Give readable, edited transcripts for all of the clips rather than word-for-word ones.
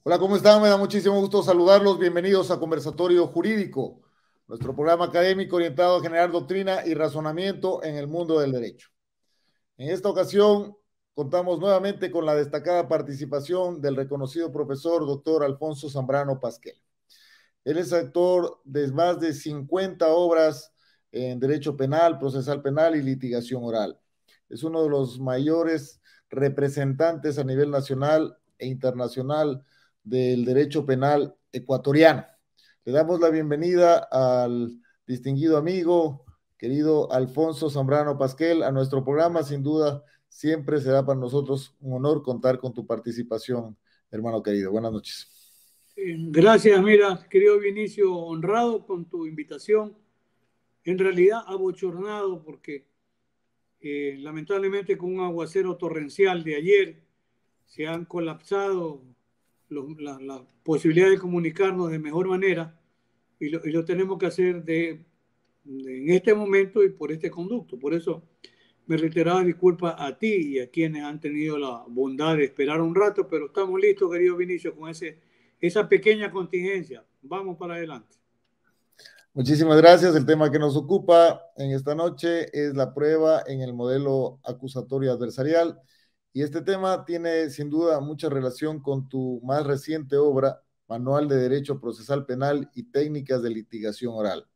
Hola, ¿cómo están? Me da muchísimo gusto saludarlos. Bienvenidos a Conversatorio Jurídico, nuestro programa académico orientado a generar doctrina y razonamiento en el mundo del derecho. En esta ocasión, contamos nuevamente con la destacada participación del reconocido profesor doctor Alfonso Zambrano Pasquel. Él es autor de más de 50 obras en derecho penal, procesal penal y litigación oral. Es uno de los mayores representantes a nivel nacional e internacional del derecho penal ecuatoriano. Le damos la bienvenida al distinguido amigo, querido Alfonso Zambrano Pasquel, a nuestro programa. Sin duda, siempre será para nosotros un honor contar con tu participación, hermano querido. Buenas noches. Gracias, mira, querido Vinicio, honrado con tu invitación, en realidad abochornado porque lamentablemente con un aguacero torrencial de ayer se han colapsado la posibilidad de comunicarnos de mejor manera y lo tenemos que hacer en este momento y por este conducto. Por eso me reiteraba disculpas a ti y a quienes han tenido la bondad de esperar un rato, pero estamos listos, querido Vinicio, con esa pequeña contingencia. Vamos para adelante. Muchísimas gracias. El tema que nos ocupa en esta noche es la prueba en el modelo acusatorio adversarial. Y este tema tiene sin duda mucha relación con tu más reciente obra, Manual de Derecho Procesal Penal y Técnicas de Litigación Oral.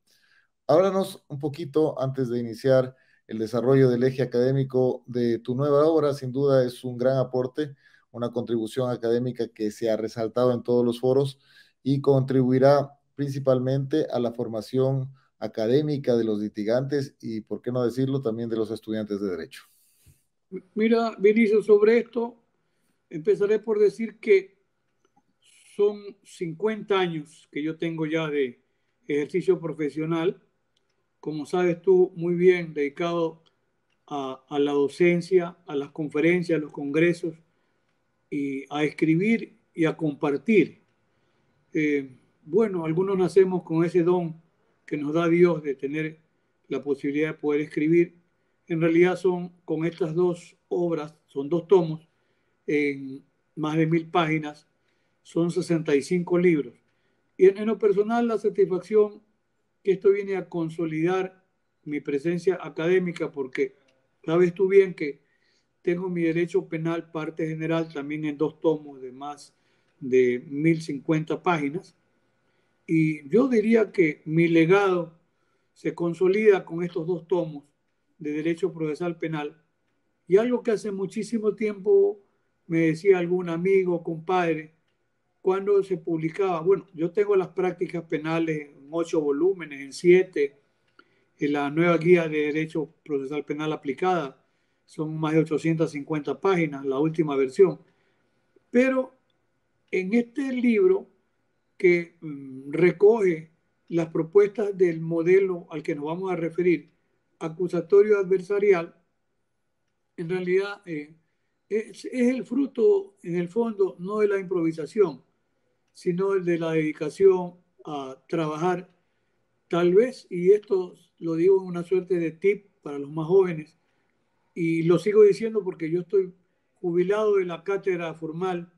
Háblanos un poquito antes de iniciar el desarrollo del eje académico de tu nueva obra. Sin duda es un gran aporte, una contribución académica que se ha resaltado en todos los foros y contribuirá principalmente a la formación académica de los litigantes y, por qué no decirlo, también de los estudiantes de Derecho. Mira, Vinicio, sobre esto empezaré por decir que son 50 años que yo tengo ya de ejercicio profesional, como sabes tú muy bien, dedicado a la docencia, a las conferencias, a los congresos y a escribir y a compartir. Eh, bueno, algunos nacemos con ese don que nos da Dios de tener la posibilidad de poder escribir. En realidad son con estas dos obras, son dos tomos en más de 1000 páginas, son 65 libros. Y en lo personal, la satisfacción que esto viene a consolidar mi presencia académica, porque sabes tú bien que tengo mi derecho penal parte general también en dos tomos de más de 1050 páginas. Y yo diría que mi legado se consolida con estos dos tomos de derecho procesal penal. Y algo que hace muchísimo tiempo me decía algún amigo, compadre, cuando se publicaba, bueno, yo tengo las prácticas penales en 8 volúmenes, en 7, en la nueva guía de derecho procesal penal aplicada, son más de 850 páginas, la última versión. Pero en este libro que recoge las propuestas del modelo al que nos vamos a referir, acusatorio adversarial, en realidad es el fruto, en el fondo, no de la improvisación, sino el de la dedicación a trabajar, tal vez, y esto lo digo en una suerte de tip para los más jóvenes, y lo sigo diciendo porque yo estoy jubilado de la cátedra formal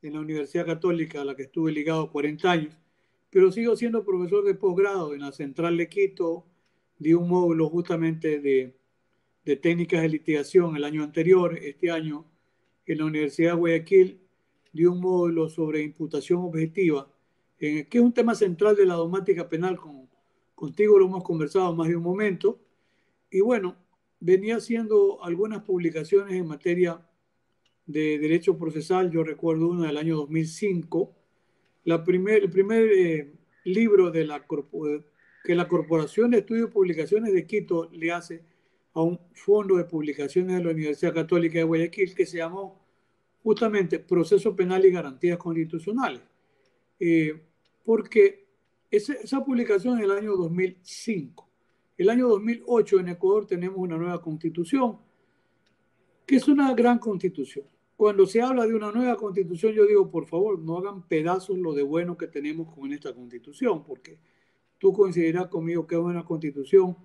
en la Universidad Católica a la que estuve ligado 40 años, pero sigo siendo profesor de posgrado en la Central de Quito, di un módulo justamente de técnicas de litigación el año anterior. Este año en la Universidad de Guayaquil dio un módulo sobre imputación objetiva, que es un tema central de la dogmática penal. Contigo lo hemos conversado más de un momento. Y bueno, venía haciendo algunas publicaciones en materia de derecho procesal. Yo recuerdo una del año 2005, el primer libro que la Corporación de Estudios y Publicaciones de Quito le hace a un fondo de publicaciones de la Universidad Católica de Guayaquil, que se llamó justamente Proceso Penal y Garantías Constitucionales. Eh, Porque esa publicación es el año 2005. El año 2008 en Ecuador tenemos una nueva constitución, que es una gran constitución. Cuando se habla de una nueva constitución, yo digo, por favor, no hagan pedazos lo de bueno que tenemos con esta constitución, porque tú coincidirás conmigo que es una constitución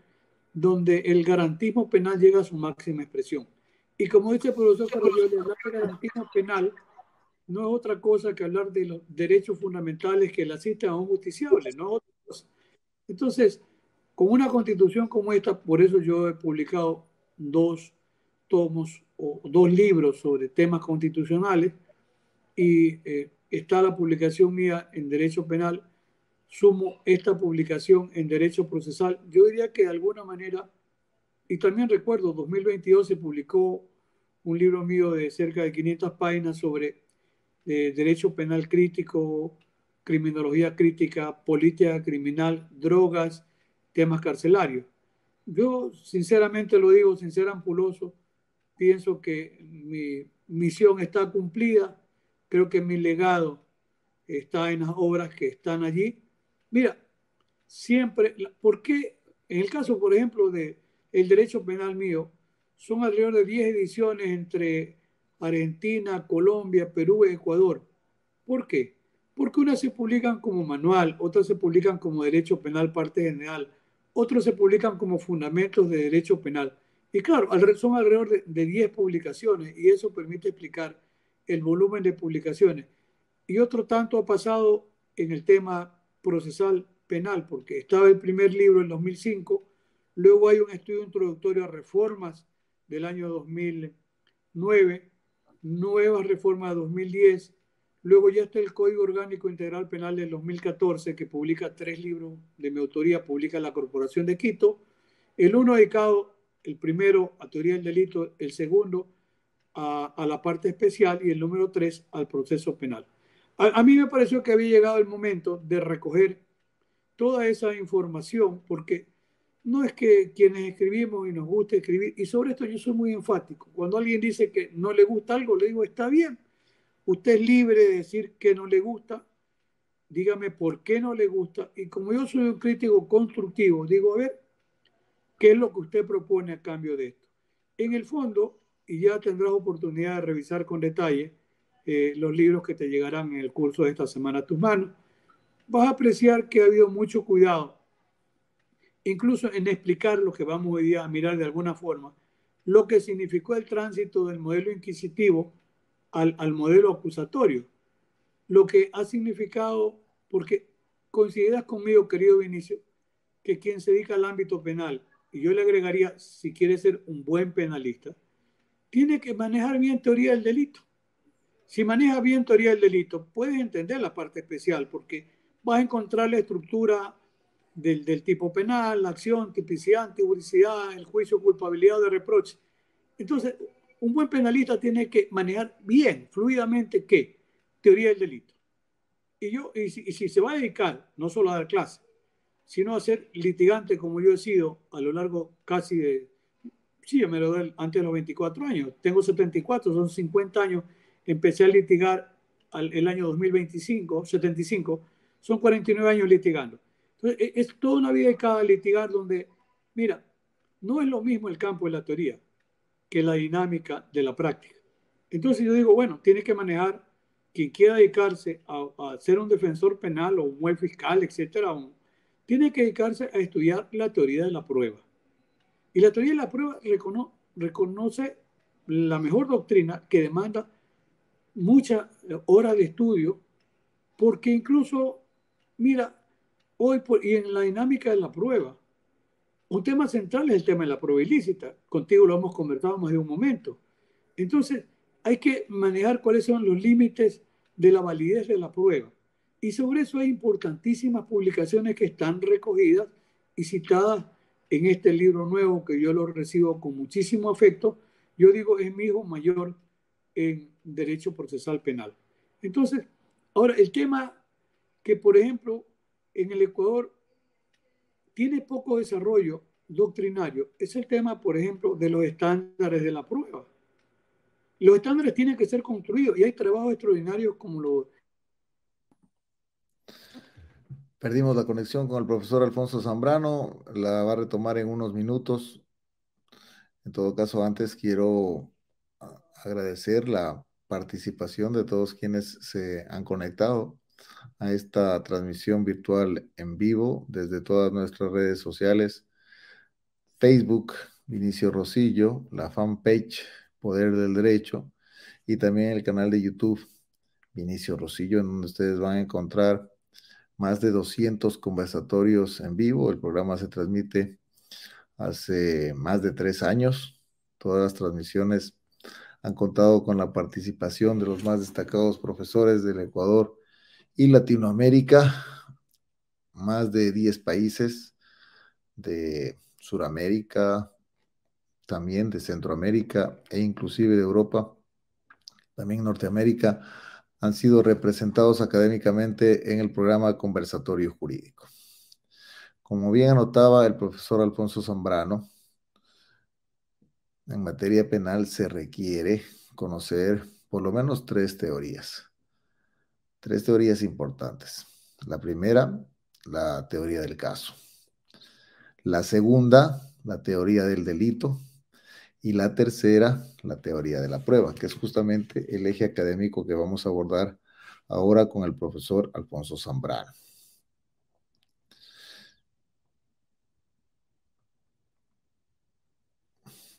donde el garantismo penal llega a su máxima expresión. Y como dice el profesor Carlos Llorio, el garantismo penal no es otra cosa que hablar de los derechos fundamentales que le asisten a un justiciable, no es otra cosa. Entonces, con una constitución como esta, por eso yo he publicado 2 tomos o 2 libros sobre temas constitucionales y está la publicación mía en Derecho Penal, sumo esta publicación en Derecho Procesal. Yo diría que de alguna manera, y también recuerdo, 2022 se publicó un libro mío de cerca de 500 páginas sobre derecho penal crítico, criminología crítica, política criminal, drogas, temas carcelarios. Yo sinceramente lo digo, sin ser ampuloso, pienso que mi misión está cumplida, creo que mi legado está en las obras que están allí. Mira, siempre, ¿por qué? En el caso, por ejemplo, de el derecho penal mío, son alrededor de 10 ediciones entre Argentina, Colombia, Perú y Ecuador. ¿Por qué? Porque unas se publican como manual, otras se publican como derecho penal parte general, otros se publican como fundamentos de derecho penal. Y claro, son alrededor de 10 publicaciones y eso permite explicar el volumen de publicaciones. Y otro tanto ha pasado en el tema procesal penal, porque estaba el primer libro en 2005, luego hay un estudio introductorio a reformas del año 2009, nuevas reformas de 2010, luego ya está el Código Orgánico Integral Penal del 2014, que publica 3 libros de mi autoría, publica la Corporación de Quito, el uno dedicado, el primero a teoría del delito, el segundo a la parte especial y el número 3 al proceso penal. A mí me pareció que había llegado el momento de recoger toda esa información, porque no es que quienes escribimos y nos gusta escribir, y sobre esto yo soy muy enfático. Cuando alguien dice que no le gusta algo, le digo, está bien, usted es libre de decir que no le gusta, dígame por qué no le gusta, y como yo soy un crítico constructivo, digo, a ver, ¿qué es lo que usted propone a cambio de esto? En el fondo, y ya tendrás oportunidad de revisar con detalle los libros que te llegarán en el curso de esta semana a tus manos, vas a apreciar que ha habido mucho cuidado, incluso en explicar lo que vamos hoy día a mirar de alguna forma, lo que significó el tránsito del modelo inquisitivo al modelo acusatorio, lo que ha significado, porque coincidirás conmigo, querido Vinicio, que quien se dedica al ámbito penal, y yo le agregaría, si quiere ser un buen penalista, tiene que manejar bien teoría del delito. Si manejas bien teoría del delito, puedes entender la parte especial, porque vas a encontrar la estructura del tipo penal, la acción, tipicidad, antijuricidad, el juicio, culpabilidad o de reproche. Entonces, un buen penalista tiene que manejar bien, fluidamente, ¿qué? Teoría del delito. Y si se va a dedicar no solo a dar clases, sino a ser litigante como yo he sido a lo largo casi de, sí, yo me lo doy antes de los 24 años, tengo 74, son 50 años, empecé a litigar el año 2025, 75, son 49 años litigando. Entonces, es toda una vida de cada litigar donde, mira, no es lo mismo el campo de la teoría que la dinámica de la práctica. Entonces yo digo, bueno, tiene que manejar quien quiera dedicarse a ser un defensor penal o un buen fiscal, etcétera, tiene que dedicarse a estudiar la teoría de la prueba. Y la teoría de la prueba reconoce la mejor doctrina que demanda muchas horas de estudio, porque incluso, mira, hoy y en la dinámica de la prueba, un tema central es el tema de la prueba ilícita. Contigo lo hemos conversado más de un momento. Entonces, hay que manejar cuáles son los límites de la validez de la prueba. Y sobre eso hay importantísimas publicaciones que están recogidas y citadas en este libro nuevo que yo lo recibo con muchísimo afecto. Yo digo, es mi hijo mayor en Derecho Procesal Penal. Entonces, ahora el tema que, por ejemplo, en el Ecuador tiene poco desarrollo doctrinario es el tema, por ejemplo, de los estándares de la prueba. Los estándares tienen que ser construidos y hay trabajos extraordinarios como los... Perdimos la conexión con el profesor Alfonso Zambrano, la va a retomar en unos minutos. En todo caso, antes quiero agradecer la participación de todos quienes se han conectado a esta transmisión virtual en vivo desde todas nuestras redes sociales, Facebook, Vinicio Rosillo, la fanpage Poder del Derecho y también el canal de YouTube Vinicio Rosillo, en donde ustedes van a encontrar más de 200 conversatorios en vivo. El programa se transmite hace más de 3 años. Todas las transmisiones han contado con la participación de los más destacados profesores del Ecuador y Latinoamérica, más de 10 países de Sudamérica, también de Centroamérica e inclusive de Europa, también Norteamérica, han sido representados académicamente en el programa Conversatorio Jurídico. Como bien anotaba el profesor Alfonso Zambrano, en materia penal se requiere conocer por lo menos tres teorías importantes. La primera, la teoría del caso. La segunda, la teoría del delito. Y la tercera, la teoría de la prueba, que es justamente el eje académico que vamos a abordar ahora con el profesor Alfonso Zambrano.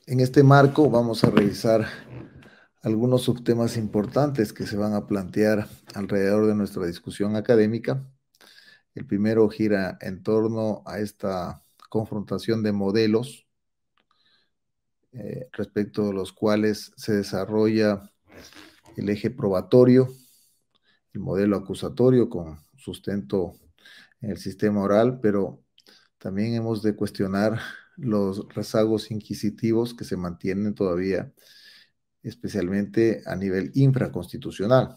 En este marco vamos a revisar algunos subtemas importantes que se van a plantear alrededor de nuestra discusión académica. El primero gira en torno a esta confrontación de modelos respecto de los cuales se desarrolla el eje probatorio, el modelo acusatorio con sustento en el sistema oral, pero también hemos de cuestionar los rezagos inquisitivos que se mantienen todavía, especialmente a nivel infraconstitucional.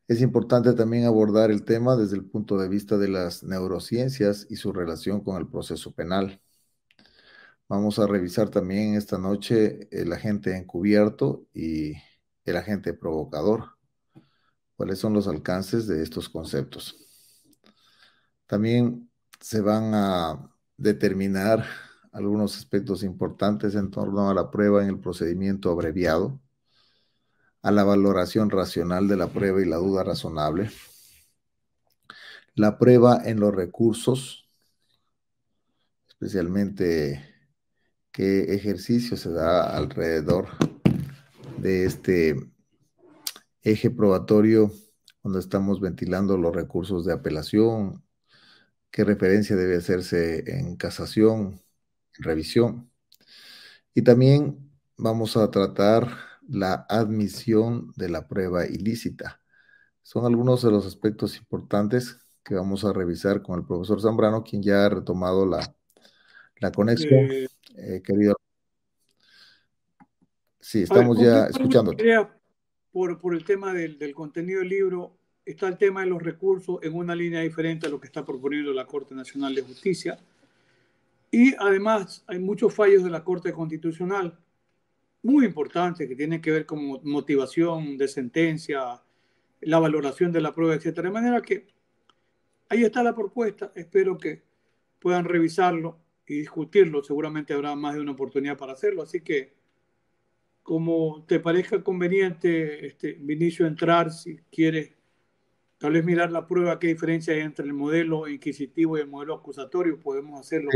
Es importante también abordar el tema desde el punto de vista de las neurociencias y su relación con el proceso penal. Vamos a revisar también esta noche el agente encubierto y el agente provocador. ¿Cuáles son los alcances de estos conceptos? También se van a determinar algunos aspectos importantes en torno a la prueba en el procedimiento abreviado, a la valoración racional de la prueba y la duda razonable, la prueba en los recursos, especialmente qué ejercicio se da alrededor de este eje probatorio cuando estamos ventilando los recursos de apelación, qué referencia debe hacerse en casación, en revisión. Y también vamos a tratar la admisión de la prueba ilícita. Son algunos de los aspectos importantes que vamos a revisar con el profesor Zambrano, quien ya ha retomado la conexión. Querido. Sí, A ver, estamos ya completo alguna escuchándote. idea por el tema del contenido del libro. Está el tema de los recursos en una línea diferente a lo que está proponiendo la Corte Nacional de Justicia. Y además hay muchos fallos de la Corte Constitucional muy importantes que tienen que ver con motivación de sentencia, la valoración de la prueba, etcétera. De manera que ahí está la propuesta. Espero que puedan revisarlo y discutirlo. Seguramente habrá más de una oportunidad para hacerlo. Así que, como te parezca conveniente, Vinicio, entrar, si quieres, tal vez mirar la prueba, qué diferencia hay entre el modelo inquisitivo y el modelo acusatorio, podemos hacerlo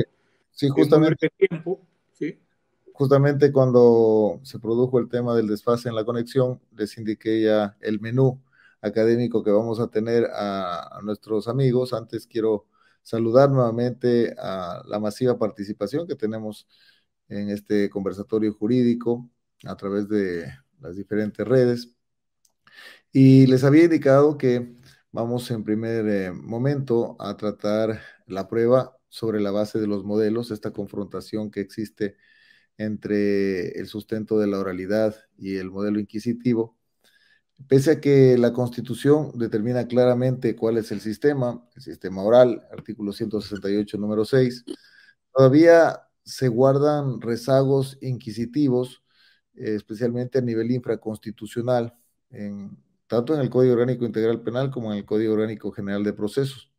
Sí, en muy justamente, breve tiempo, ¿sí? justamente cuando se produjo el tema del desfase en la conexión, les indiqué ya el menú académico que vamos a tener a nuestros amigos. Antes quiero saludar nuevamente a la masiva participación que tenemos en este conversatorio jurídico a través de las diferentes redes. Y les había indicado que vamos en primer momento a tratar la prueba sobre la base de los modelos, esta confrontación que existe entre el sustento de la oralidad y el modelo inquisitivo. Pese a que la Constitución determina claramente cuál es el sistema oral, artículo 168, número 6, todavía se guardan rezagos inquisitivos, especialmente a nivel infraconstitucional, tanto en el Código Orgánico Integral Penal como en el Código Orgánico General de Procesos.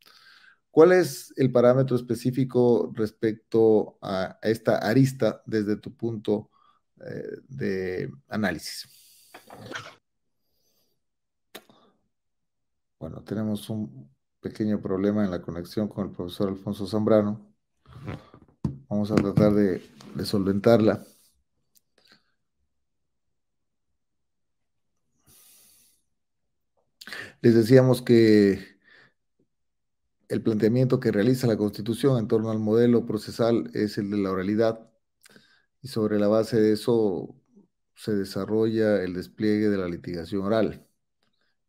¿Cuál es el parámetro específico respecto a esta arista desde tu punto de análisis? Bueno, tenemos un pequeño problema en la conexión con el profesor Alfonso Zambrano. Vamos a tratar de solventarla. Les decíamos que el planteamiento que realiza la Constitución en torno al modelo procesal es el de la oralidad, y sobre la base de eso se desarrolla el despliegue de la litigación oral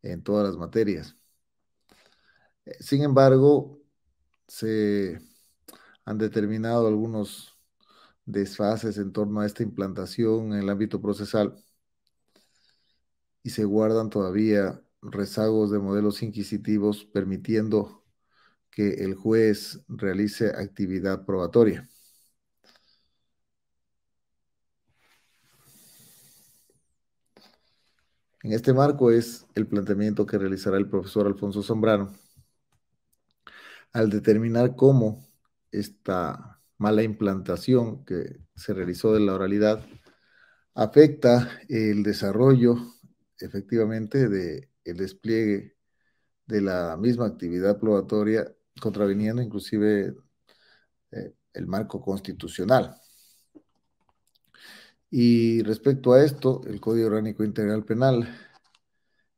en todas las materias. Sin embargo, se han determinado algunos desfases en torno a esta implantación en el ámbito procesal y se guardan todavía rezagos de modelos inquisitivos permitiendo que el juez realice actividad probatoria. En este marco es el planteamiento que realizará el profesor Alfonso Zambrano al determinar cómo esta mala implantación que se realizó de la oralidad afecta el desarrollo efectivamente del despliegue de la misma actividad probatoria, contraviniendo inclusive el marco constitucional. Y respecto a esto, el Código Orgánico Integral Penal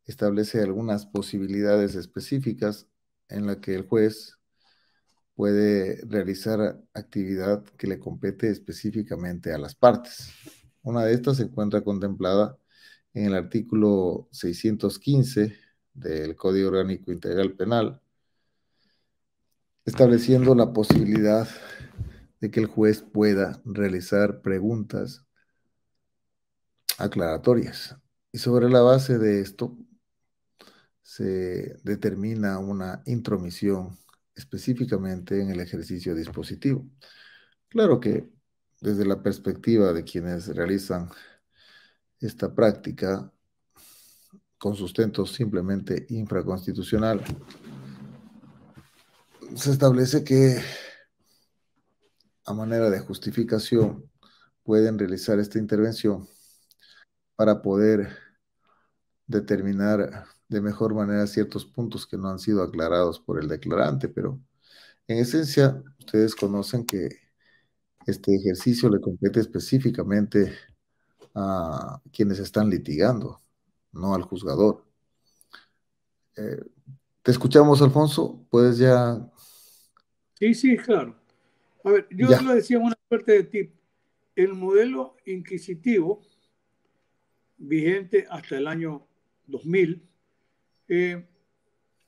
establece algunas posibilidades específicas en la que el juez puede realizar actividad que le compete específicamente a las partes. Una de estas se encuentra contemplada en el artículo 615 del Código Orgánico Integral Penal, estableciendo la posibilidad de que el juez pueda realizar preguntas aclaratorias. Y sobre la base de esto se determina una intromisión específicamente en el ejercicio dispositivo. Claro que desde la perspectiva de quienes realizan esta práctica con sustento simplemente infraconstitucional, se establece que a manera de justificación pueden realizar esta intervención para poder determinar de mejor manera ciertos puntos que no han sido aclarados por el declarante, pero en esencia ustedes conocen que este ejercicio le compete específicamente a quienes están litigando, no al juzgador. Te escuchamos, Alfonso. Puedes ya. Sí, sí, claro. A ver, yo Ya. lo decía en una suerte de tip. El modelo inquisitivo vigente hasta el año 2000, eh,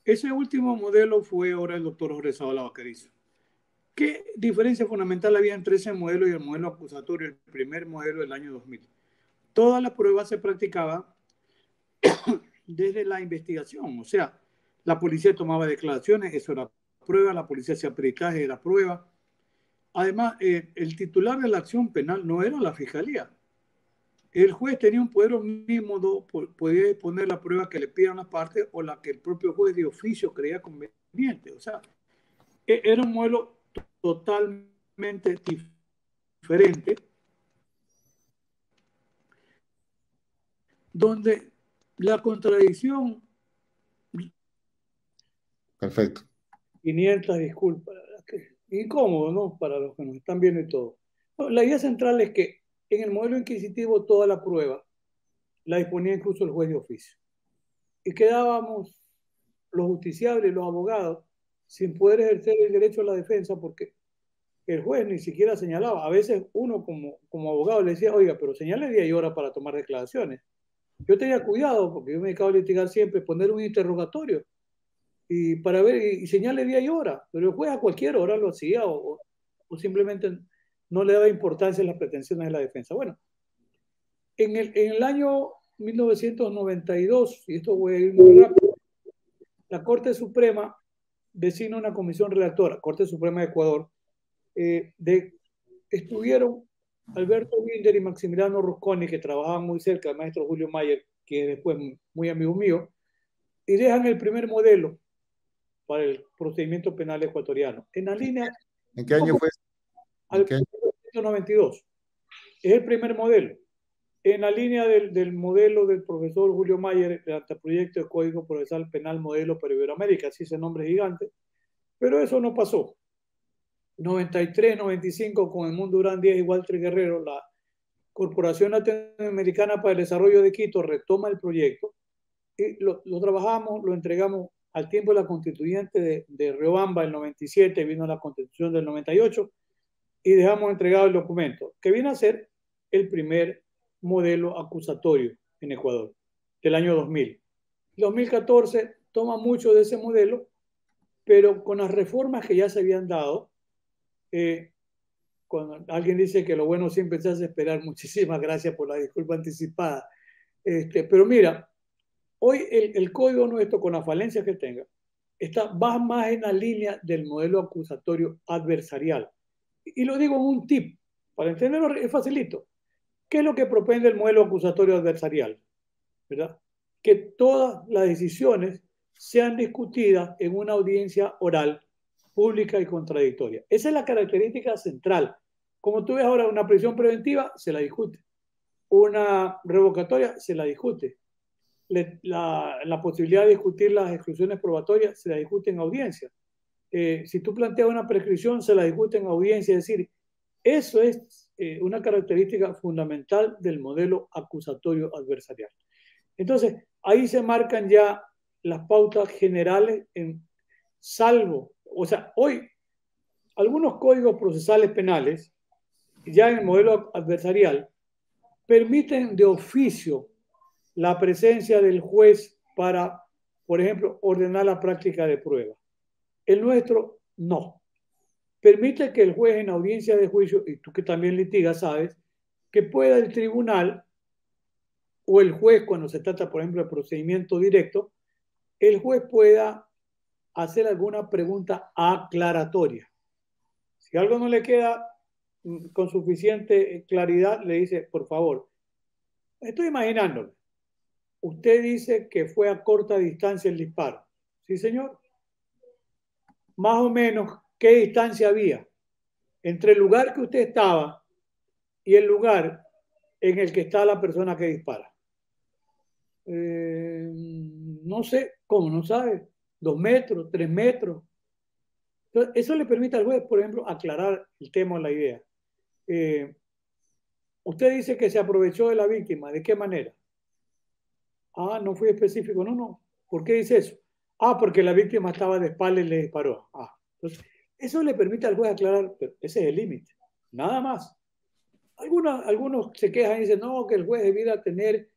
ese último modelo fue ahora el doctor Jorge Zavala Bacariza. ¿Qué diferencia fundamental había entre ese modelo y el modelo acusatorio, el primer modelo del año 2000? Toda la prueba se practicaba desde la investigación, o sea, la policía tomaba declaraciones, eso era prueba, la policía hacía peritaje de la prueba. Además, el titular de la acción penal no era la fiscalía. El juez tenía un poder omnímodo, podía poner la prueba que le pidan las partes o la que el propio juez de oficio creía conveniente. O sea, era un modelo totalmente diferente, donde la contradicción, Perfecto. 500 disculpas, incómodo, ¿no? Para los que nos están viendo y todo. Bueno, la idea central es que en el modelo inquisitivo toda la prueba la disponía incluso el juez de oficio. Y quedábamos los justiciables, los abogados, sin poder ejercer el derecho a la defensa porque el juez ni siquiera señalaba. A veces uno como abogado le decía, oiga, pero señale día y hora para tomar declaraciones. Yo tenía cuidado, porque yo me dedicaba a litigar siempre, poner un interrogatorio y para ver, y señale día y hora, pero el juez a cualquier hora lo hacía o simplemente no le daba importancia a las pretensiones de la defensa. Bueno, en el año 1992, y esto voy a ir muy rápido, la Corte Suprema designa una comisión redactora, Corte Suprema de Ecuador, estuvieron Alberto Binder y Maximiliano Rusconi, que trabajaban muy cerca del maestro Julio Mayer, que es después muy amigo mío, y dejan el primer modelo para el procedimiento penal ecuatoriano. En la línea, ¿En qué año fue? ¿En al qué año? 1992, es el primer modelo. En la línea del modelo del profesor Julio Mayer, el anteproyecto de Código Procesal Penal Modelo para Iberoamérica, así ese nombre gigante, pero eso no pasó. 93, 95, con el Mundo Durán Díaz y Walter Guerrero, la Corporación Latinoamericana para el Desarrollo de Quito retoma el proyecto y lo trabajamos, lo entregamos al tiempo de la constituyente de Riobamba, el 97, vino la constitución del 98, y dejamos entregado el documento, que viene a ser el primer modelo acusatorio en Ecuador, del año 2000. 2014 toma mucho de ese modelo, pero con las reformas que ya se habían dado, cuando alguien dice que lo bueno siempre se hace esperar, muchísimas gracias por la disculpa anticipada. Pero mira, hoy el código nuestro, con las falencias que tenga, va más en la línea del modelo acusatorio adversarial. Y lo digo en un tip, para entenderlo es facilito. ¿Qué es lo que propende el modelo acusatorio adversarial? ¿Verdad? Que todas las decisiones sean discutidas en una audiencia oral, pública y contradictoria. Esa es la característica central. Como tú ves ahora, una prisión preventiva se la discute, una revocatoria se la discute, la posibilidad de discutir las exclusiones probatorias se la discute en audiencia. Si tú planteas una prescripción, se la discute en audiencia. Es decir, eso es una característica fundamental del modelo acusatorio adversarial. Entonces, ahí se marcan ya las pautas generales, salvo, o sea, hoy algunos códigos procesales penales, ya en el modelo adversarial, permiten de oficio la presencia del juez para, por ejemplo, ordenar la práctica de prueba. El nuestro no. Permite que el juez en audiencia de juicio, y tú que también litigas sabes, que pueda el tribunal o el juez, cuando se trata, por ejemplo, de procedimiento directo, el juez pueda hacer alguna pregunta aclaratoria. Si algo no le queda con suficiente claridad, le dice, por favor, estoy imaginándolo. Usted dice que fue a corta distancia el disparo. ¿Sí, señor? Más o menos, ¿qué distancia había entre el lugar que usted estaba y el lugar en el que está la persona que dispara? No sé, ¿cómo? No sabe. 2 metros, 3 metros. Entonces, eso le permite al juez, por ejemplo, aclarar el tema o la idea. Usted dice que se aprovechó de la víctima. ¿De qué manera? Ah, no fui específico. No, no. ¿Por qué dice eso? Ah, porque la víctima estaba de espalda y le disparó. Ah, entonces, eso le permite al juez aclarar, pero ese es el límite. Nada más. Algunos se quejan y dicen, no, que el juez debiera tener...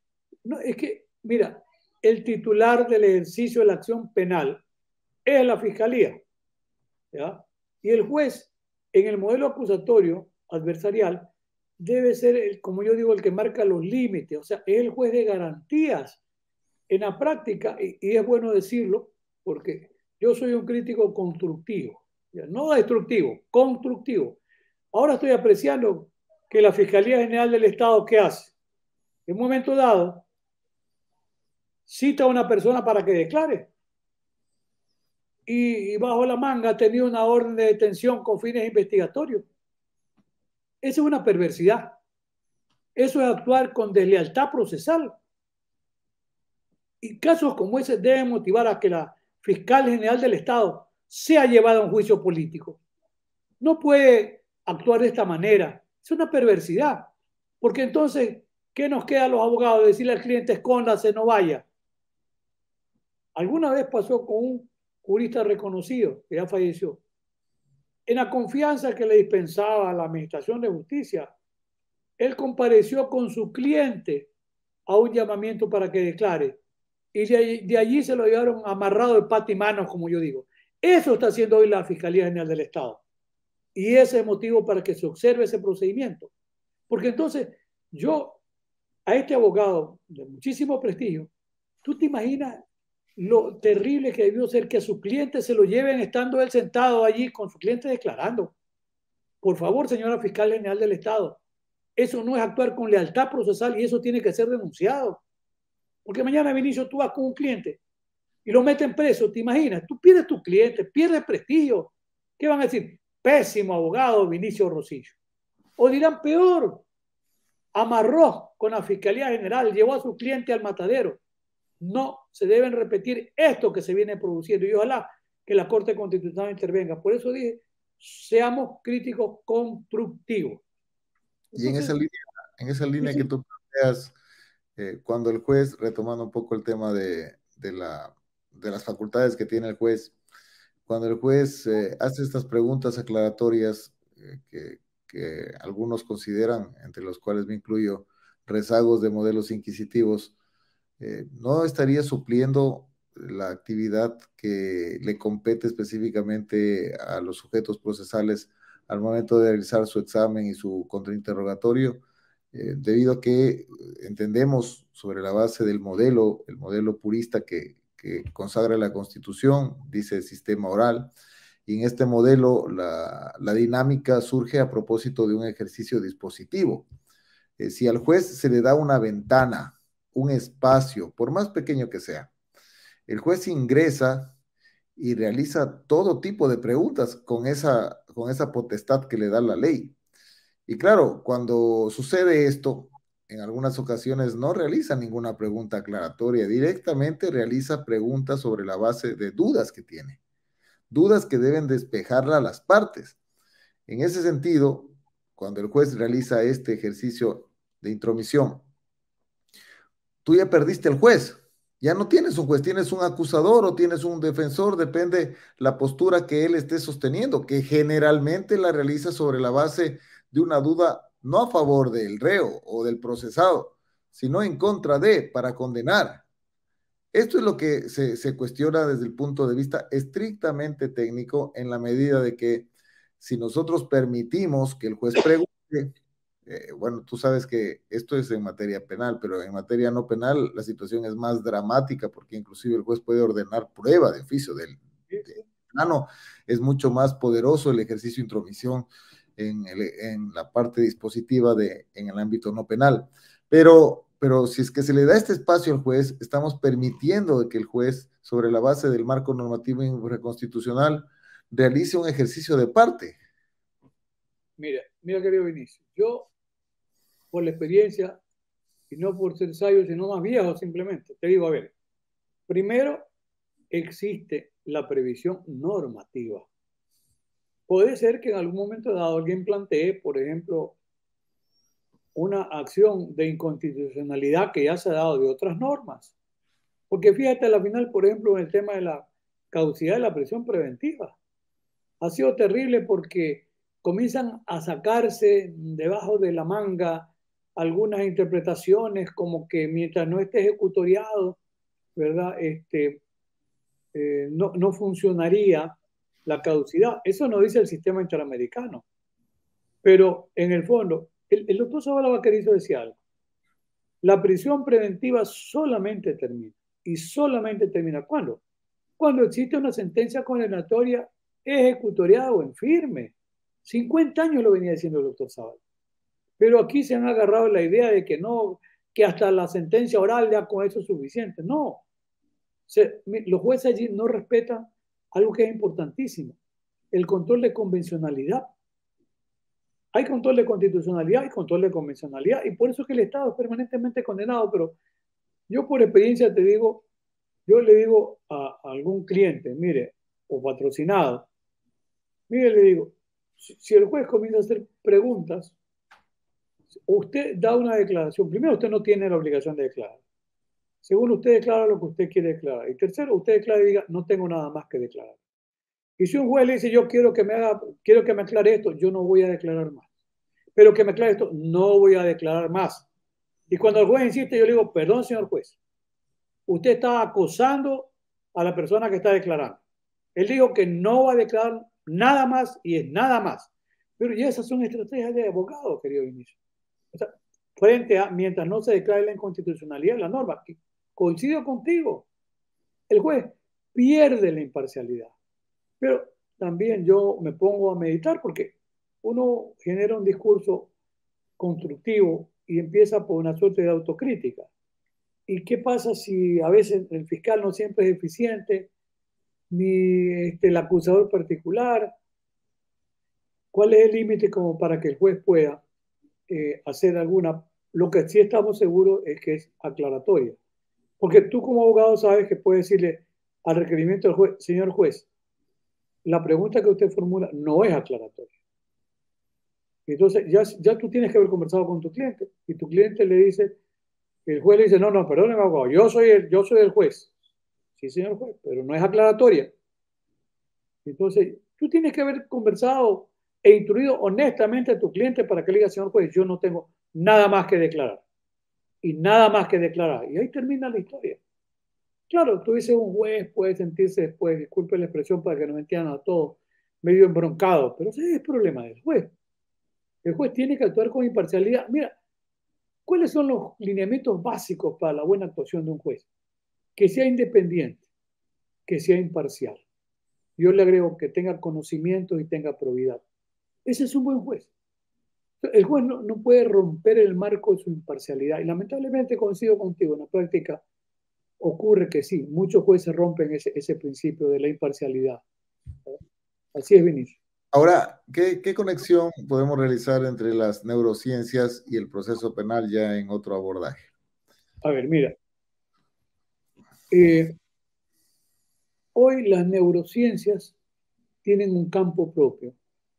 No, es que, mira, el titular del ejercicio de la acción penal es la fiscalía, ¿ya? Y el juez, en el modelo acusatorio adversarial, debe ser, como yo digo, el que marca los límites, o sea, es el juez de garantías. En la práctica, y es bueno decirlo, porque yo soy un crítico constructivo, ¿ya? No destructivo, constructivo. Ahora estoy apreciando que la Fiscalía General del Estado, ¿qué hace? En un momento dado, cita a una persona para que declare. Y bajo la manga ha tenido una orden de detención con fines investigatorios. Eso es una perversidad. Eso es actuar con deslealtad procesal. Y casos como ese deben motivar a que la fiscal general del Estado sea llevada a un juicio político. No puede actuar de esta manera. Es una perversidad. Porque entonces, ¿qué nos queda a los abogados? Decirle al cliente, escóndase, no vaya. Alguna vez pasó con un jurista reconocido que ya falleció. En la confianza que le dispensaba a la Administración de Justicia, él compareció con su cliente a un llamamiento para que declare. Y de allí se lo llevaron amarrado de pata y manos, como yo digo. Eso está haciendo hoy la Fiscalía General del Estado. Y ese es el motivo para que se observe ese procedimiento. Porque entonces, yo, a este abogado de muchísimo prestigio, ¿tú te imaginas lo terrible que debió ser que a su cliente se lo lleven estando él sentado allí con su cliente declarando? Por favor, señora Fiscal General del Estado, eso no es actuar con lealtad procesal y eso tiene que ser denunciado. Porque mañana, Vinicio, tú vas con un cliente y lo meten preso, ¿te imaginas? Tú pierdes tu cliente, pierdes prestigio. ¿Qué van a decir? Pésimo abogado, Vinicio Rosillo. O dirán peor, amarró con la Fiscalía General, llevó a su cliente al matadero. No se deben repetir esto que se viene produciendo y ojalá que la Corte Constitucional intervenga. Por eso dije, seamos críticos constructivos. Y en Entonces, esa línea que tú planteas, cuando el juez, retomando un poco el tema de las facultades que tiene el juez, cuando el juez hace estas preguntas aclaratorias que algunos consideran, entre los cuales me incluyo, rezagos de modelos inquisitivos, no estaría supliendo la actividad que le compete específicamente a los sujetos procesales al momento de realizar su examen y su contrainterrogatorio, debido a que entendemos sobre la base del modelo, el modelo purista que consagra la Constitución, dice sistema oral, y en este modelo la dinámica surge a propósito de un ejercicio dispositivo. Si al juez se le da una ventana, un espacio, por más pequeño que sea, el juez ingresa y realiza todo tipo de preguntas con esa potestad que le da la ley. Y claro, cuando sucede esto, en algunas ocasiones no realiza ninguna pregunta aclaratoria, directamente realiza preguntas sobre la base de dudas que tiene, dudas que deben despejarla a las partes. En ese sentido, cuando el juez realiza este ejercicio de intromisión, tú ya perdiste el juez. Ya no tienes un juez, tienes un acusador o tienes un defensor, depende la postura que él esté sosteniendo, que generalmente la realiza sobre la base de una duda no a favor del reo o del procesado, sino en contra de, para condenar. Esto es lo que se cuestiona desde el punto de vista estrictamente técnico, en la medida de que si nosotros permitimos que el juez pregunte, bueno, tú sabes que esto es en materia penal, pero en materia no penal la situación es más dramática porque inclusive el juez puede ordenar prueba de oficio del plano. Es mucho más poderoso el ejercicio de intromisión en la parte dispositiva en el ámbito no penal. Pero si es que se le da este espacio al juez, estamos permitiendo que el juez, sobre la base del marco normativo constitucional, realice un ejercicio de parte. Mira, querido Vinicio, yo, por la experiencia, y no por ser sabio, sino más viejo simplemente, te digo, a ver, primero existe la previsión normativa. Puede ser que en algún momento dado alguien plantee, por ejemplo, una acción de inconstitucionalidad que ya se ha dado de otras normas. Porque fíjate, a la final, por ejemplo, en el tema de la caducidad de la prisión preventiva, ha sido terrible porque comienzan a sacarse debajo de la manga algunas interpretaciones como que mientras no esté ejecutoriado, ¿verdad? No funcionaría la caducidad. Eso no dice el sistema interamericano. Pero en el fondo, el doctor Zavala Vaquerizo decía algo. La prisión preventiva solamente termina. ¿Y solamente termina cuándo? Cuando existe una sentencia condenatoria ejecutoriada o en firme. 50 años lo venía diciendo el doctor Zavala. Pero aquí se han agarrado la idea de que no, que hasta la sentencia oral ya con eso es suficiente. No. Los jueces allí no respetan algo que es importantísimo, el control de convencionalidad. Hay control de constitucionalidad y control de convencionalidad, y por eso es que el Estado es permanentemente condenado. Pero yo por experiencia te digo, yo le digo a algún cliente, mire, o patrocinado, mire, le digo, si el juez comienza a hacer preguntas, usted da una declaración. Primero, usted no tiene la obligación de declarar. Segundo, usted declara lo que usted quiere declarar. Y tercero, usted declara y diga, no tengo nada más que declarar. Y si un juez le dice, yo quiero que me aclare esto, yo no voy a declarar más. Pero que me aclare esto, no voy a declarar más. Y cuando el juez insiste, yo le digo, perdón, señor juez, usted está acosando a la persona que está declarando. Él dijo que no va a declarar nada más y es nada más. Pero ya esas son estrategias de abogado, querido Vinicio. O sea, frente a, mientras no se declare la inconstitucionalidad de la norma, que coincido contigo, el juez pierde la imparcialidad. Pero también yo me pongo a meditar porque uno genera un discurso constructivo y empieza por una suerte de autocrítica. ¿Y qué pasa si a veces el fiscal no siempre es eficiente, ni el acusador particular? ¿Cuál es el límite como para que el juez pueda hacer alguna? Lo que sí estamos seguros es que es aclaratoria. Porque tú como abogado sabes que puedes decirle al requerimiento del juez, señor juez, la pregunta que usted formula no es aclaratoria. Entonces ya tú tienes que haber conversado con tu cliente y tu cliente le dice, El juez le dice, no, no, perdóneme, abogado, yo soy el juez. Sí, señor juez, pero no es aclaratoria. Entonces, tú tienes que haber conversado e instruido honestamente a tu cliente para que le diga, señor juez, yo no tengo nada más que declarar. Y nada más que declarar. Y ahí termina la historia. Claro, tú dices un juez puede sentirse después, disculpe la expresión para que nos entiendan a todos, medio embroncado, pero ese es el problema del juez. El juez tiene que actuar con imparcialidad. Mira, ¿cuáles son los lineamientos básicos para la buena actuación de un juez? Que sea independiente, que sea imparcial. Yo le agrego que tenga conocimiento y tenga probidad. Ese es un buen juez. El juez no puede romper el marco de su imparcialidad. Y lamentablemente coincido contigo, en la práctica ocurre que sí, muchos jueces rompen ese principio de la imparcialidad. Así es, Vinicio. Ahora, ¿qué conexión podemos realizar entre las neurociencias y el proceso penal ya en otro abordaje? A ver, mira. Hoy las neurociencias tienen un campo propio.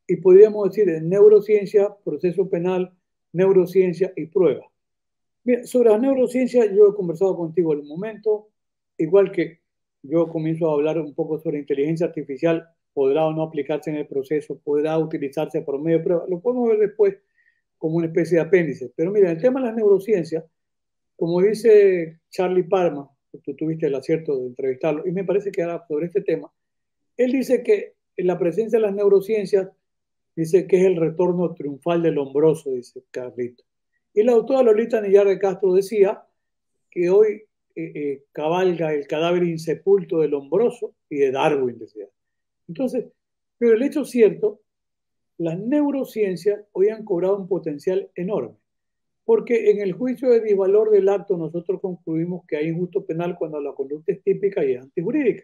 Y podríamos decir en neurociencia, proceso penal, neurociencia y prueba. Mira, sobre las neurociencias yo he conversado contigo en un momento, igual que yo comienzo a hablar un poco sobre inteligencia artificial, podrá o no aplicarse en el proceso, podrá utilizarse por medio de pruebas, lo podemos ver después como una especie de apéndice. Pero mira, el tema de las neurociencias, como dice Charlie Parma, tú tuviste el acierto de entrevistarlo, y me parece que era sobre este tema, él dice que en la presencia de las neurociencias, dice que es el retorno triunfal del hombroso, dice Carlito. Y la autora Lolita Nillar de Castro decía que hoy cabalga el cadáver insepulto del hombroso y de Darwin, decía. Entonces, pero el hecho cierto, las neurociencias hoy han cobrado un potencial enorme, porque en el juicio de disvalor del acto nosotros concluimos que hay injusto penal cuando la conducta es típica y es antijurídica.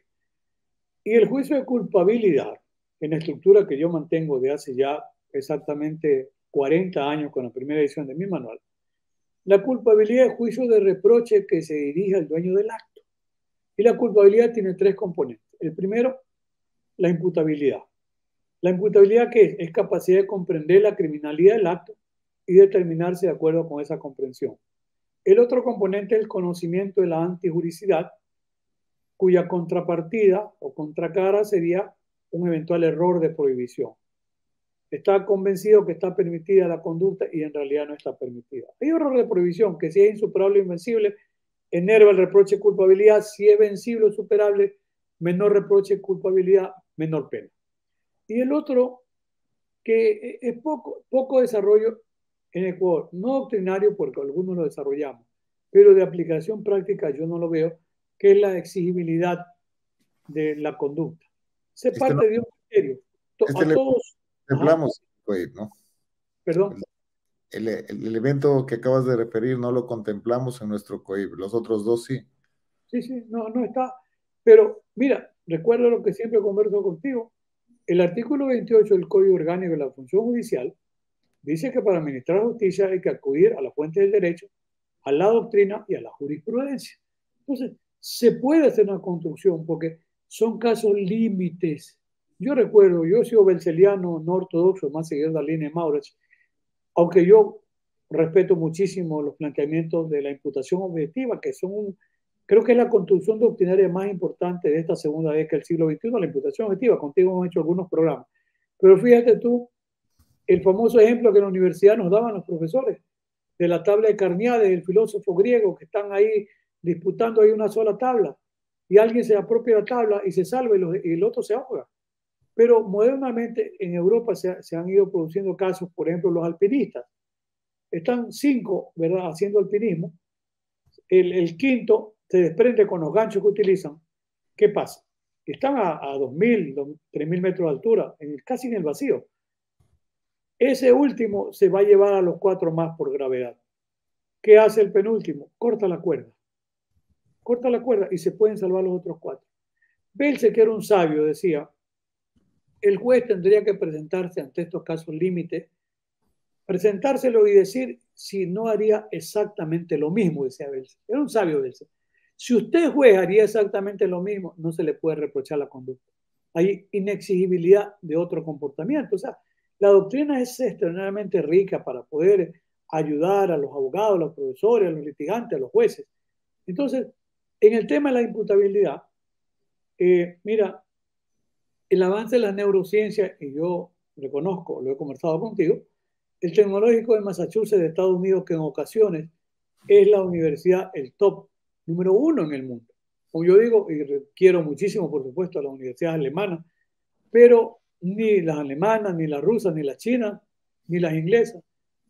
Y el juicio de culpabilidad, en la estructura que yo mantengo de hace ya exactamente 40 años con la primera edición de mi manual, la culpabilidad es juicio de reproche que se dirige al dueño del acto. Y la culpabilidad tiene tres componentes. El primero, la imputabilidad. La imputabilidad, ¿qué es? Es capacidad de comprender la criminalidad del acto y determinarse de acuerdo con esa comprensión. El otro componente es el conocimiento de la antijuricidad, cuya contrapartida o contracara sería un eventual error de prohibición. Está convencido que está permitida la conducta y en realidad no está permitida. Hay error de prohibición que si es insuperable o invencible, enerva el reproche de culpabilidad. Si es vencible o superable, menor reproche de culpabilidad, menor pena. Y el otro, que es poco desarrollo en Ecuador, no doctrinario porque algunos lo desarrollamos, pero de aplicación práctica yo no lo veo, que es la exigibilidad de la conducta. Se parte de un criterio. A todos. Contemplamos, ¿no? Perdón. El elemento que acabas de referir no lo contemplamos en nuestro COIP, los otros dos sí. Sí, no está. Pero mira, recuerda lo que siempre converso contigo. El artículo 28 del Código Orgánico de la Función Judicial dice que para administrar justicia hay que acudir a la fuente del derecho, a la doctrina y a la jurisprudencia. Entonces, se puede hacer una construcción porque son casos límites. Yo recuerdo, yo he sido belceliano, no ortodoxo, más seguidor de la línea de Maurach, aunque yo respeto muchísimo los planteamientos de la imputación objetiva, que son creo que es la construcción doctrinaria más importante de esta segunda década del siglo XXI, la imputación objetiva. Contigo hemos hecho algunos programas. Pero fíjate tú, el famoso ejemplo que en la universidad nos daban los profesores, de la tabla de Carneades, del filósofo griego, que están ahí disputando ahí una sola tabla, y alguien se apropia la tabla y se salva y el otro se ahoga. Pero modernamente en Europa se han ido produciendo casos, por ejemplo, los alpinistas. Están 5, ¿verdad?, haciendo alpinismo. El quinto se desprende con los ganchos que utilizan. ¿Qué pasa? Están a 2.000, 3.000 metros de altura, casi en el vacío. Ese último se va a llevar a los 4 más por gravedad. ¿Qué hace el penúltimo? Corta la cuerda. Corta la cuerda y se pueden salvar los otros 4. Belce, que era un sabio, decía, el juez tendría que presentarse ante estos casos límites, presentárselo y decir si no haría exactamente lo mismo, decía Belce. Era un sabio Belce. Si usted, juez, haría exactamente lo mismo, no se le puede reprochar la conducta. Hay inexigibilidad de otro comportamiento. O sea, la doctrina es extraordinariamente rica para poder ayudar a los abogados, a los profesores, a los litigantes, a los jueces. Entonces, en el tema de la imputabilidad, mira, el avance de las neurociencias, y yo reconozco, lo he conversado contigo, el Tecnológico de Massachusetts de Estados Unidos, que en ocasiones es la universidad, el top número 1 en el mundo. Como yo digo, y quiero muchísimo, por supuesto, a las universidades alemanas, pero ni las alemanas, ni las rusas, ni las chinas, ni las inglesas,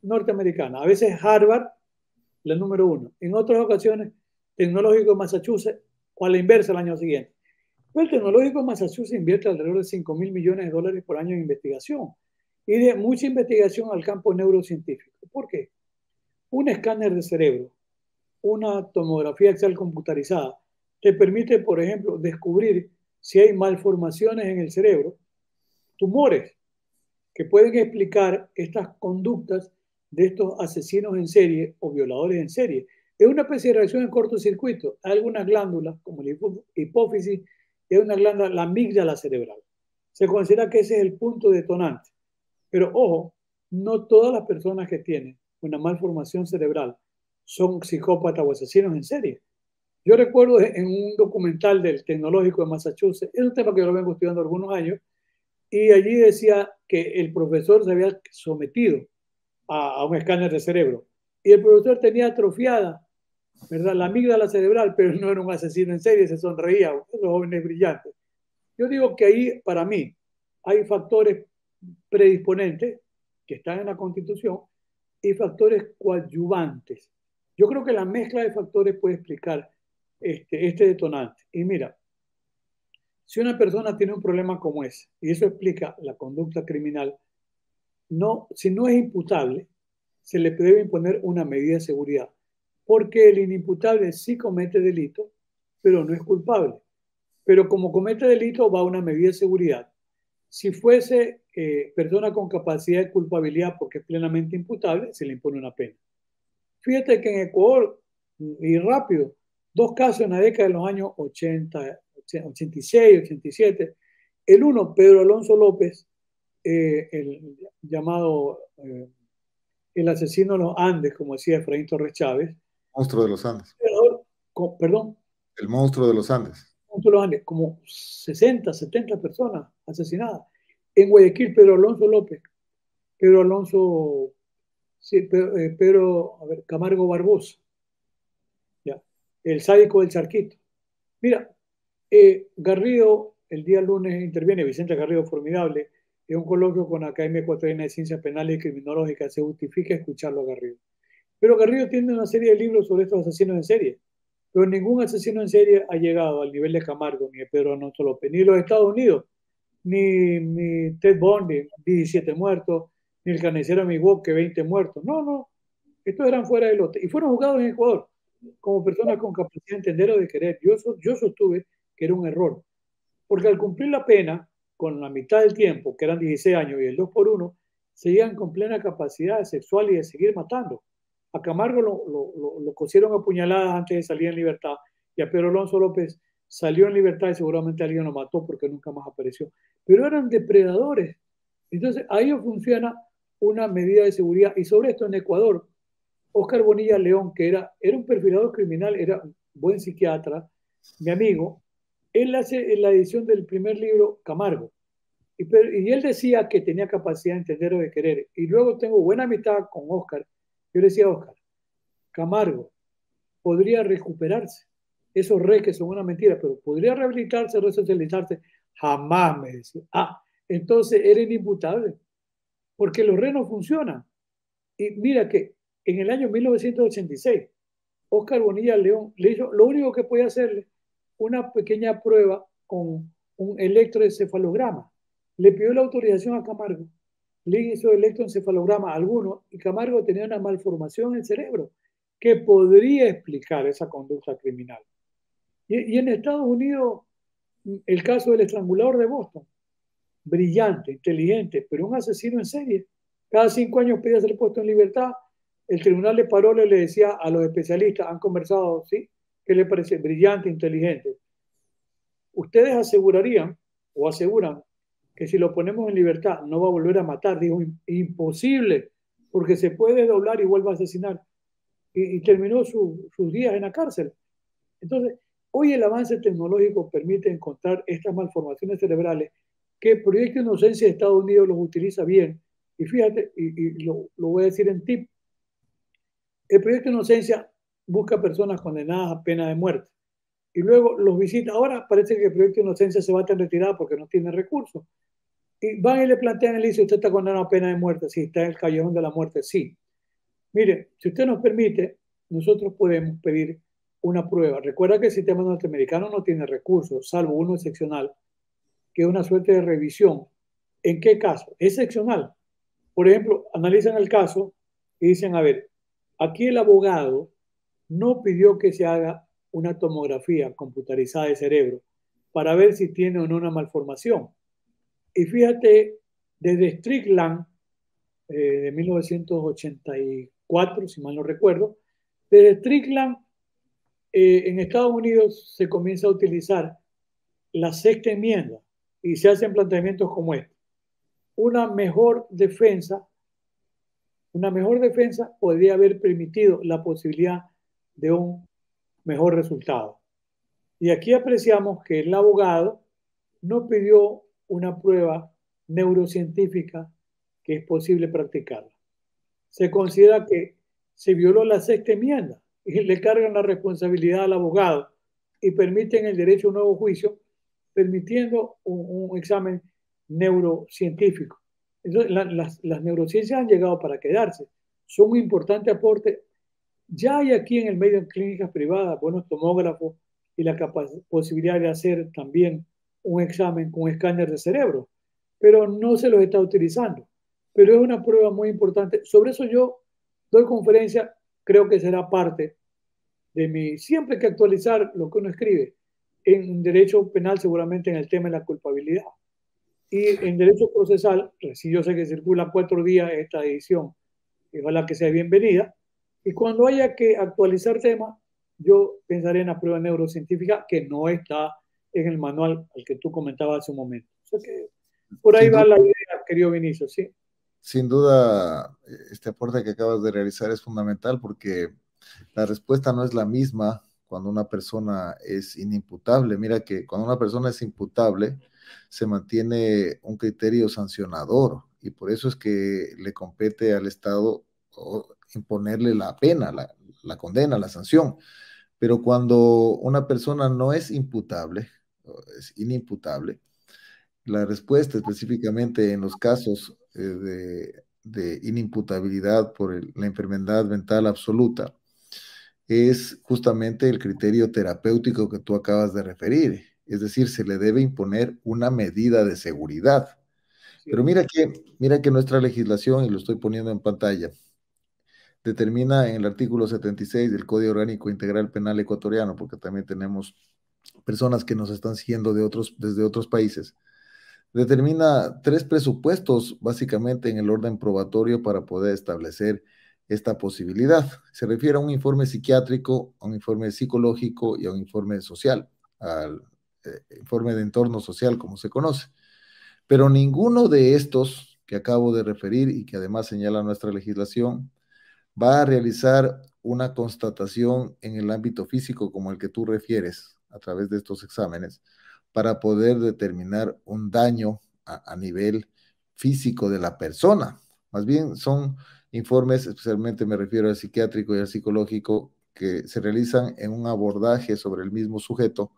norteamericanas. A veces Harvard, la número 1. En otras ocasiones, Tecnológico de Massachusetts, o a la inversa el año siguiente. El Tecnológico de Massachusetts invierte alrededor de 5.000 millones de dólares por año en investigación y de mucha investigación al campo neurocientífico. ¿Por qué? Un escáner de cerebro, una tomografía axial computarizada, te permite, por ejemplo, descubrir si hay malformaciones en el cerebro, tumores que pueden explicar estas conductas de estos asesinos en serie o violadores en serie. Es una especie de reacción en cortocircuito. Hay algunas glándulas, como la hipófisis, y hay una glándula, la amígdala cerebral. Se considera que ese es el punto detonante. Pero ojo, no todas las personas que tienen una malformación cerebral son psicópatas o asesinos en serie. Yo recuerdo en un documental del Tecnológico de Massachusetts, es un tema que yo lo vengo estudiando algunos años, y allí decía que el profesor se había sometido a un escáner de cerebro y el profesor tenía atrofiada, ¿verdad?, la amígdala cerebral, pero no era un asesino en serie, se sonreía, esos jóvenes brillantes. Yo digo que ahí, para mí, hay factores predisponentes que están en la Constitución y factores coadyuvantes. Yo creo que la mezcla de factores puede explicar este detonante. Y mira, si una persona tiene un problema como ese, y eso explica la conducta criminal, no, si no es imputable, se le debe imponer una medida de seguridad, porque el inimputable sí comete delito, pero no es culpable. Pero como comete delito, va a una medida de seguridad. Si fuese persona con capacidad de culpabilidad porque es plenamente imputable, se le impone una pena. Fíjate que en Ecuador, y rápido, 2 casos en la década de los años 80, 86, 87. El uno, Pedro Alonso López, el llamado el asesino de los Andes, como decía Efraín Torres Chávez. Monstruo de los Andes. Perdón. El monstruo de los Andes. Monstruo de los Andes, como 60, 70 personas asesinadas. En Guayaquil, Pedro Alonso López, Pedro Alonso, sí, Pedro, a ver, Camargo Barbosa, ya, el sádico del Charquito. Mira, Garrido, el día lunes interviene, Vicente Garrido, formidable, en un coloquio con la Academia Ecuatoriana de Ciencias Penales y Criminológicas. Se justifica escucharlo a Garrido. Pero Garrido tiene una serie de libros sobre estos asesinos en serie, pero ningún asesino en serie ha llegado al nivel de Camargo, ni de Pedro Alonso López, ni los Estados Unidos, ni Ted Bundy, 17 muertos, ni el carnicero Migok, que 20 muertos. No, no, estos eran fuera del lote. Y fueron juzgados en Ecuador como personas con capacidad de entender o de querer. Yo sostuve que era un error, porque al cumplir la pena, con la mitad del tiempo, que eran 16 años, y el 2 por 1, seguían con plena capacidad sexual y de seguir matando. A Camargo lo cosieron a puñaladas antes de salir en libertad, y a Pedro Alonso López salió en libertad y seguramente alguien lo mató porque nunca más apareció. Pero eran depredadores. Entonces, ahí funciona una medida de seguridad. Y sobre esto, en Ecuador, Óscar Bonilla León, que era un perfilador criminal, era un buen psiquiatra, mi amigo, él hace la edición del primer libro Camargo. Y él decía que tenía capacidad de entender o de querer. Y luego tengo buena amistad con Óscar. Yo le decía a Óscar, Camargo podría recuperarse. Esos que son una mentira, pero podría rehabilitarse, resocializarse. Jamás me decía. Entonces era inimputable, porque los no funcionan. Y mira que en el año 1986, Óscar Bonilla León le hizo lo único que podía hacerle, una pequeña prueba con un electroencefalograma. Le pidió la autorización a Camargo, le hizo electroencefalograma a alguno y Camargo tenía una malformación en el cerebro que podría explicar esa conducta criminal. Y en Estados Unidos, el caso del estrangulador de Boston, brillante, inteligente, pero un asesino en serie. Cada 5 años pedía ser puesto en libertad. El tribunal de Parole le decía a los especialistas, han conversado, ¿sí? ¿Qué le parece? Brillante, inteligente. Ustedes asegurarían o aseguran que si lo ponemos en libertad no va a volver a matar. Dijo, imposible. porque se puede doblar y vuelve a asesinar. Y terminó sus días en la cárcel. Entonces, hoy el avance tecnológico permite encontrar estas malformaciones cerebrales que el Proyecto Inocencia de Estados Unidos los utiliza bien. Y fíjate, y lo voy a decir en tip, el Proyecto Inocencia busca personas condenadas a pena de muerte y luego los visita. Ahora parece que el Proyecto Inocencia se va a retirar porque no tiene recursos. Y van y le plantean, le dice, usted está condenado a pena de muerte, sí, está en el callejón de la muerte, sí. Mire, si usted nos permite, nosotros podemos pedir una prueba. Recuerda que el sistema norteamericano no tiene recursos, salvo uno excepcional, que es una suerte de revisión. ¿En qué caso? Excepcional. Por ejemplo, analizan el caso y dicen, a ver, aquí el abogado no pidió que se haga una tomografía computarizada de cerebro para ver si tiene o no una malformación. Y fíjate, desde Strickland, de 1984, si mal no recuerdo, desde Strickland en Estados Unidos se comienza a utilizar la sexta enmienda y se hacen planteamientos como este. Una mejor defensa, una mejor defensa podría haber permitido la posibilidad de un mejor resultado. Y aquí apreciamos que el abogado no pidió una prueba neurocientífica que es posible practicarla. Se considera que se violó la sexta enmienda y le cargan la responsabilidad al abogado y permiten el derecho a un nuevo juicio, permitiendo un examen neurocientífico. Entonces, las neurociencias han llegado para quedarse. Son un importante aporte. Ya hay aquí en el medio en clínicas privadas buenos tomógrafos y la posibilidad de hacer también un examen con escáner de cerebro, pero no se los está utilizando. Pero es una prueba muy importante. Sobre eso yo doy conferencia, creo que será parte de mi, siempre hay que actualizar lo que uno escribe. En derecho penal seguramente en el tema de la culpabilidad. Y en derecho procesal, pues, sí, yo sé que circula 4 días esta edición, y ojalá que sea bienvenida. Y cuando haya que actualizar temas, yo pensaré en la prueba neurocientífica que no está en el manual al que tú comentabas hace un momento. O sea que por ahí Sin va duda, la idea, querido Vinicio, ¿sí? sin duda, este aporte que acabas de realizar es fundamental porque la respuesta no es la misma cuando una persona es inimputable. Mira que cuando una persona es imputable, se mantiene un criterio sancionador y por eso es que le compete al Estado imponerle la pena, la condena, la sanción. Pero cuando una persona no es imputable, es inimputable, la respuesta específicamente en los casos de inimputabilidad por la enfermedad mental absoluta es justamente el criterio terapéutico que tú acabas de referir. Es decir, se le debe imponer una medida de seguridad. Así Pero es. mira que nuestra legislación, y lo estoy poniendo en pantalla, determina en el artículo 76 del Código Orgánico Integral Penal Ecuatoriano, porque también tenemos personas que nos están siguiendo desde otros países, determina 3 presupuestos básicamente en el orden probatorio para poder establecer esta posibilidad. Se refiere a un informe psiquiátrico, a un informe psicológico y a un informe social, al informe de entorno social como se conoce. Pero ninguno de estos que acabo de referir y que además señala nuestra legislación va a realizar una constatación en el ámbito físico como el que tú refieres a través de estos exámenes para poder determinar un daño a nivel físico de la persona. Más bien son informes, especialmente me refiero al psiquiátrico y al psicológico, que se realizan en un abordaje sobre el mismo sujeto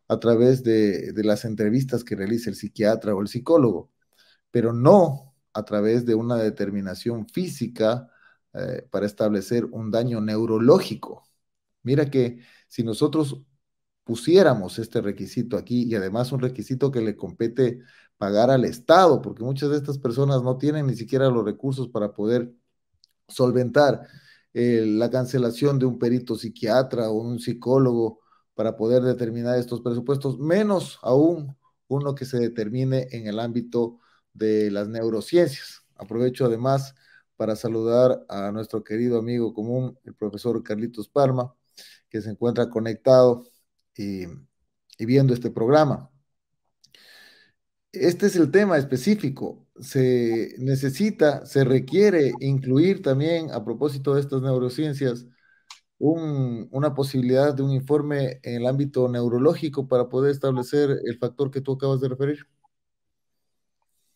a través de las entrevistas que realiza el psiquiatra o el psicólogo, pero no a través de una determinación física para establecer un daño neurológico. Mira que si nosotros pusiéramos este requisito aquí y además un requisito que le compete pagar al Estado, porque muchas de estas personas no tienen ni siquiera los recursos para poder solventar la cancelación de un perito psiquiatra o un psicólogo para poder determinar estos presupuestos, menos aún uno que se determine en el ámbito de las neurociencias. Aprovecho además para saludar a nuestro querido amigo común, el profesor Carlitos Palma, que se encuentra conectado y viendo este programa. este es el tema específico. Se necesita, se requiere incluir también, a propósito de estas neurociencias, una posibilidad de un informe en el ámbito neurológico para poder establecer el factor que tú acabas de referir.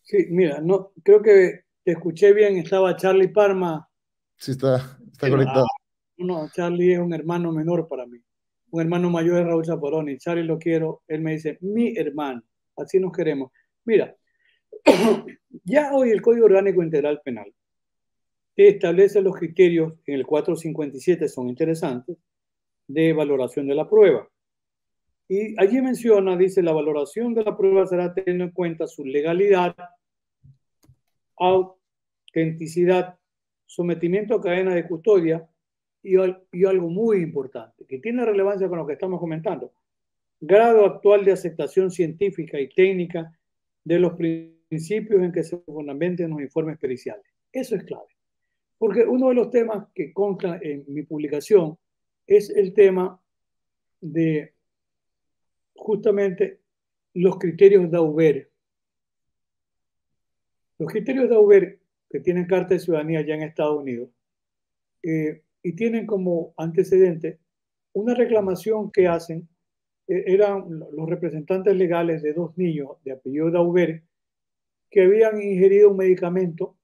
Sí, mira, no, creo que te escuché bien, estaba Charlie Parma. Sí, está Pero, conectado. no, Charlie es un hermano menor para mí. Un hermano mayor de Raúl Chaporoni. Charlie lo quiero. Él me dice, mi hermano. Así nos queremos. Mira, ya hoy el Código Orgánico Integral Penal establece los criterios en el 457, son interesantes, de valoración de la prueba. Y allí menciona, dice, la valoración de la prueba será teniendo en cuenta su legalidad, autenticidad, sometimiento a cadena de custodia y algo muy importante, que tiene relevancia con lo que estamos comentando, grado actual de aceptación científica y técnica de los principios en que se fundamentan los informes periciales. Eso es clave, porque uno de los temas que consta en mi publicación es el tema de justamente los criterios de Aubert. Los criterios de Aubert, que tienen carta de ciudadanía ya en Estados Unidos, y tienen como antecedente una reclamación que hacen, eran los representantes legales de dos niños de apellido Daubert que habían ingerido un medicamento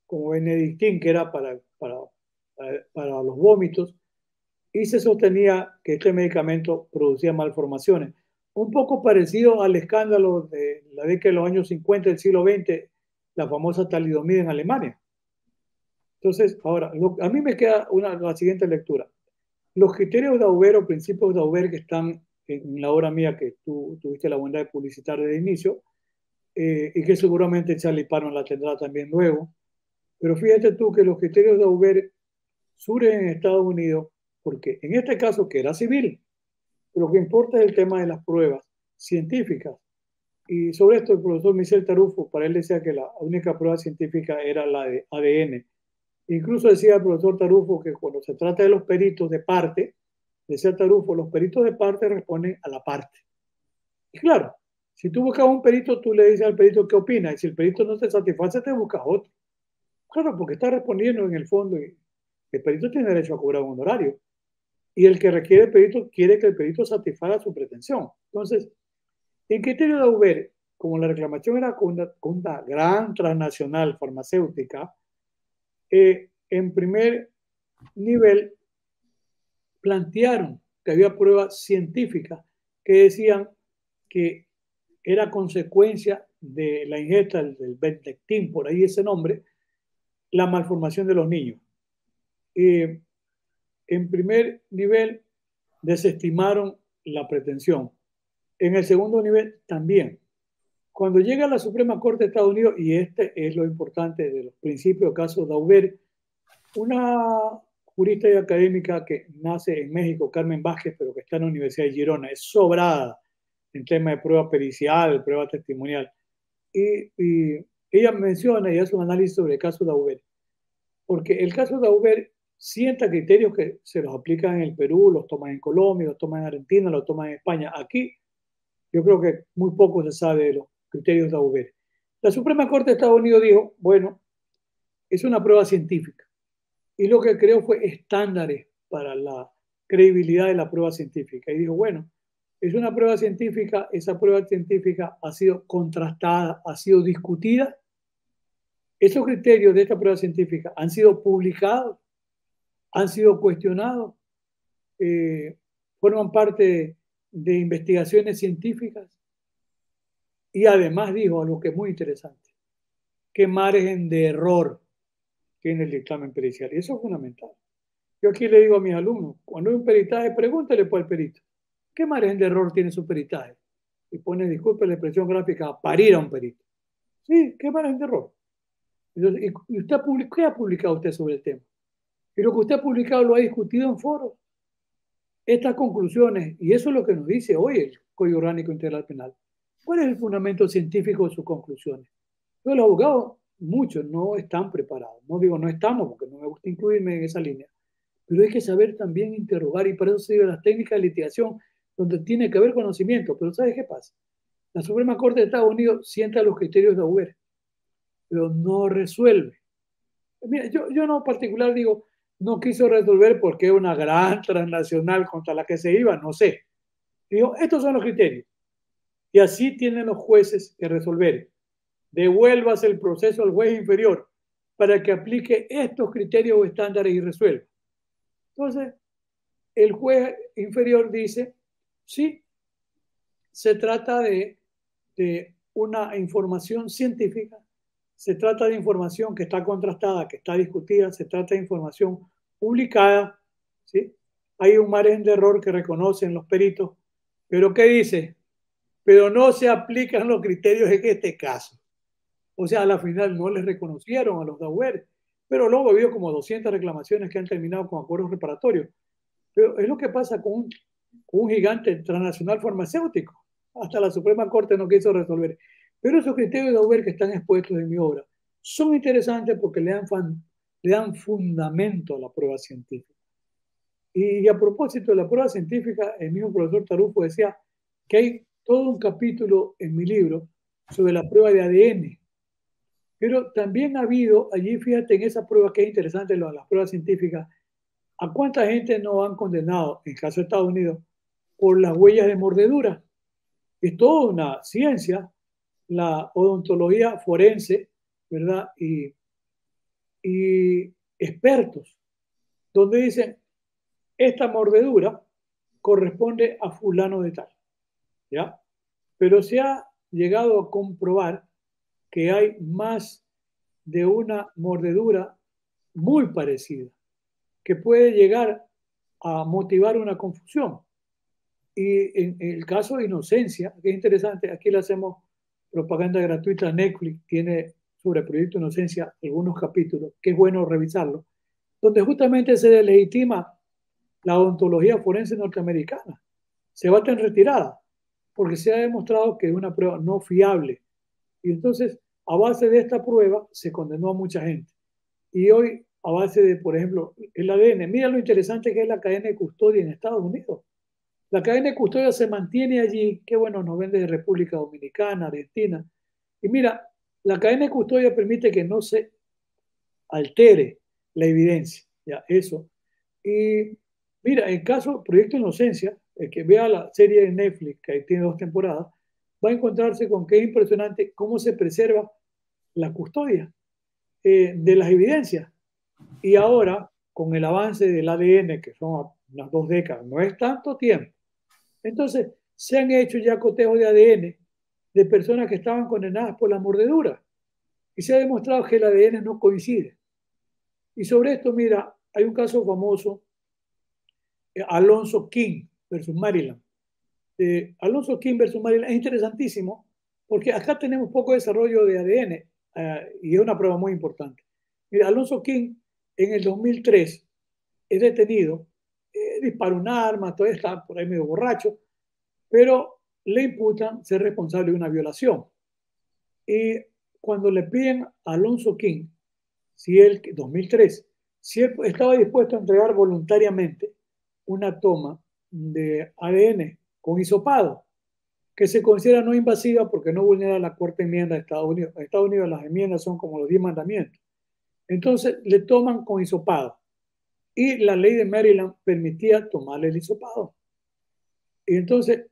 como Benedictín, que era para los vómitos, y se sostenía que este medicamento producía malformaciones. Un poco parecido al escándalo de la década de los años 50 del siglo XX, la famosa talidomida en Alemania. Entonces, ahora, a mí me queda la siguiente lectura. Los criterios de Aubert o principios de Aubert que están en la obra mía que tú tuviste la bondad de publicitar desde el inicio, y que seguramente Charlie Parham la tendrá también luego. Pero fíjate tú que los criterios de Aubert surgen en Estados Unidos porque en este caso, que era civil, lo que importa es el tema de las pruebas científicas. Y sobre esto el profesor Michel Tarufo, para él decía que la única prueba científica era la de ADN. Incluso decía el profesor Tarufo que cuando se trata de los peritos de parte, decía Tarufo, los peritos de parte responden a la parte. Y claro, si tú buscas un perito, tú le dices al perito qué opina, y si el perito no te satisface, te buscas otro. Claro, porque está respondiendo en el fondo y el perito tiene derecho a cobrar un honorario. Y el que requiere el perito quiere que el perito satisfaga su pretensión. Entonces, en criterio de Aubert, como la reclamación era con una gran transnacional farmacéutica, en primer nivel plantearon que había pruebas científicas que decían que era consecuencia de la ingesta del Benedictín, por ahí ese nombre, la malformación de los niños. En primer nivel desestimaron la pretensión. En el segundo nivel también. Cuando llega a la Suprema Corte de Estados Unidos, y este es lo importante de los principios casos de Aubert, una jurista y académica que nace en México, Carmen Vázquez, pero que está en la Universidad de Girona, es sobrada en tema de prueba pericial, prueba testimonial. Y ella menciona y hace un análisis sobre el caso de Aubert, porque el caso de Aubert sienta criterios que se los aplican en el Perú, los toman en Colombia, los toman en Argentina, los toman en España. Aquí yo creo que muy poco se sabe de los criterios de Aubert. La Suprema Corte de Estados Unidos dijo, bueno, es una prueba científica. Y lo que creó fue estándares para la credibilidad de la prueba científica. Y dijo, bueno, es una prueba científica, esa prueba científica ha sido contrastada, ha sido discutida. Esos criterios de esta prueba científica han sido publicados, han sido cuestionados, forman parte de investigaciones científicas. Y además dijo algo que es muy interesante, qué margen de error tiene el dictamen pericial. Y eso es fundamental. Yo aquí le digo a mis alumnos, cuando hay un peritaje, pregúntale por el perito, ¿qué margen de error tiene su peritaje? Y pone, disculpe la expresión gráfica, parir a un perito. Sí, ¿qué margen de error? Entonces, ¿y usted qué ha publicado usted sobre el tema? Y lo que usted ha publicado lo ha discutido en foros. Estas conclusiones, y eso es lo que nos dice hoy el Código Orgánico Integral Penal. ¿Cuál es el fundamento científico de sus conclusiones? Los abogados, muchos no están preparados. No digo no estamos, porque no me gusta incluirme en esa línea. Pero hay que saber también interrogar, y para eso se las técnicas de litigación, donde tiene que haber conocimiento. Pero ¿sabes qué pasa? La Suprema Corte de Estados Unidos sienta los criterios de Dauber, pero no resuelve. Mira, yo no en particular digo, no quiso resolver porque es una gran transnacional contra la que se iba, no sé. Digo, estos son los criterios. Y así tienen los jueces que resolver. Devuelvas el proceso al juez inferior para que aplique estos criterios o estándares y resuelva. Entonces, el juez inferior dice, sí, se trata de una información científica, se trata de información que está contrastada, que está discutida, se trata de información publicada, ¿sí? Hay un margen de error que reconocen los peritos, pero ¿qué dice? Pero no se aplican los criterios en este caso. O sea, a la final no les reconocieron a los Dauber, pero luego ha habido como 200 reclamaciones que han terminado con acuerdos reparatorios. Pero es lo que pasa con un gigante transnacional farmacéutico. Hasta la Suprema Corte no quiso resolver. Pero esos criterios de Dauber que están expuestos en mi obra son interesantes porque le dan fundamento a la prueba científica. Y a propósito de la prueba científica, el mismo profesor Tarufo decía que hay todo un capítulo en mi libro sobre la prueba de ADN. Pero también ha habido allí, fíjate, en esa prueba que es interesante, las pruebas científicas, ¿a cuánta gente no han condenado, en el caso de Estados Unidos, por las huellas de mordedura? Es toda una ciencia, la odontología forense, ¿verdad? Y expertos, donde dicen, esta mordedura corresponde a fulano de tal, ¿ya? Pero se ha llegado a comprobar que hay más de una mordedura muy parecida, que puede llegar a motivar una confusión. Y en el caso de Inocencia, que es interesante, aquí le hacemos propaganda gratuita. Netflix tiene sobre el proyecto Inocencia algunos capítulos, que es bueno revisarlo, donde justamente se deslegitima la odontología forense norteamericana. Se bate en retirada, porque se ha demostrado que es una prueba no fiable. Y entonces, a base de esta prueba, se condenó a mucha gente. Y hoy, a base de, por ejemplo, el ADN, mira lo interesante que es la cadena de custodia en Estados Unidos. La cadena de custodia se mantiene allí, qué bueno, nos ven desde República Dominicana, Argentina. Y mira, la cadena de custodia permite que no se altere la evidencia, ya, eso. Y mira, en caso Proyecto Inocencia, el que vea la serie de Netflix, que tiene 2 temporadas, va a encontrarse con que es impresionante cómo se preserva la custodia de las evidencias. Y ahora, con el avance del ADN, que son unas 2 décadas, no es tanto tiempo, entonces se han hecho ya cotejos de ADN de personas que estaban condenadas por la mordedura. Y se ha demostrado que el ADN no coincide. Y sobre esto, mira, hay un caso famoso, Alonso King versus Maryland. Alonso King versus Maryland es interesantísimo porque acá tenemos poco desarrollo de ADN y es una prueba muy importante. Mira, Alonso King en el 2003 es detenido, dispara un arma, todavía está por ahí medio borracho, pero le imputan ser responsable de una violación. Y cuando le piden a Alonso King, si él, 2003, si él estaba dispuesto a entregar voluntariamente una toma de ADN con hisopado, que se considera no invasiva porque no vulnera la cuarta enmienda de Estados Unidos. En Estados Unidos las enmiendas son como los 10 mandamientos. Entonces le toman con hisopado. Y la ley de Maryland permitía tomarle el hisopado. Y entonces,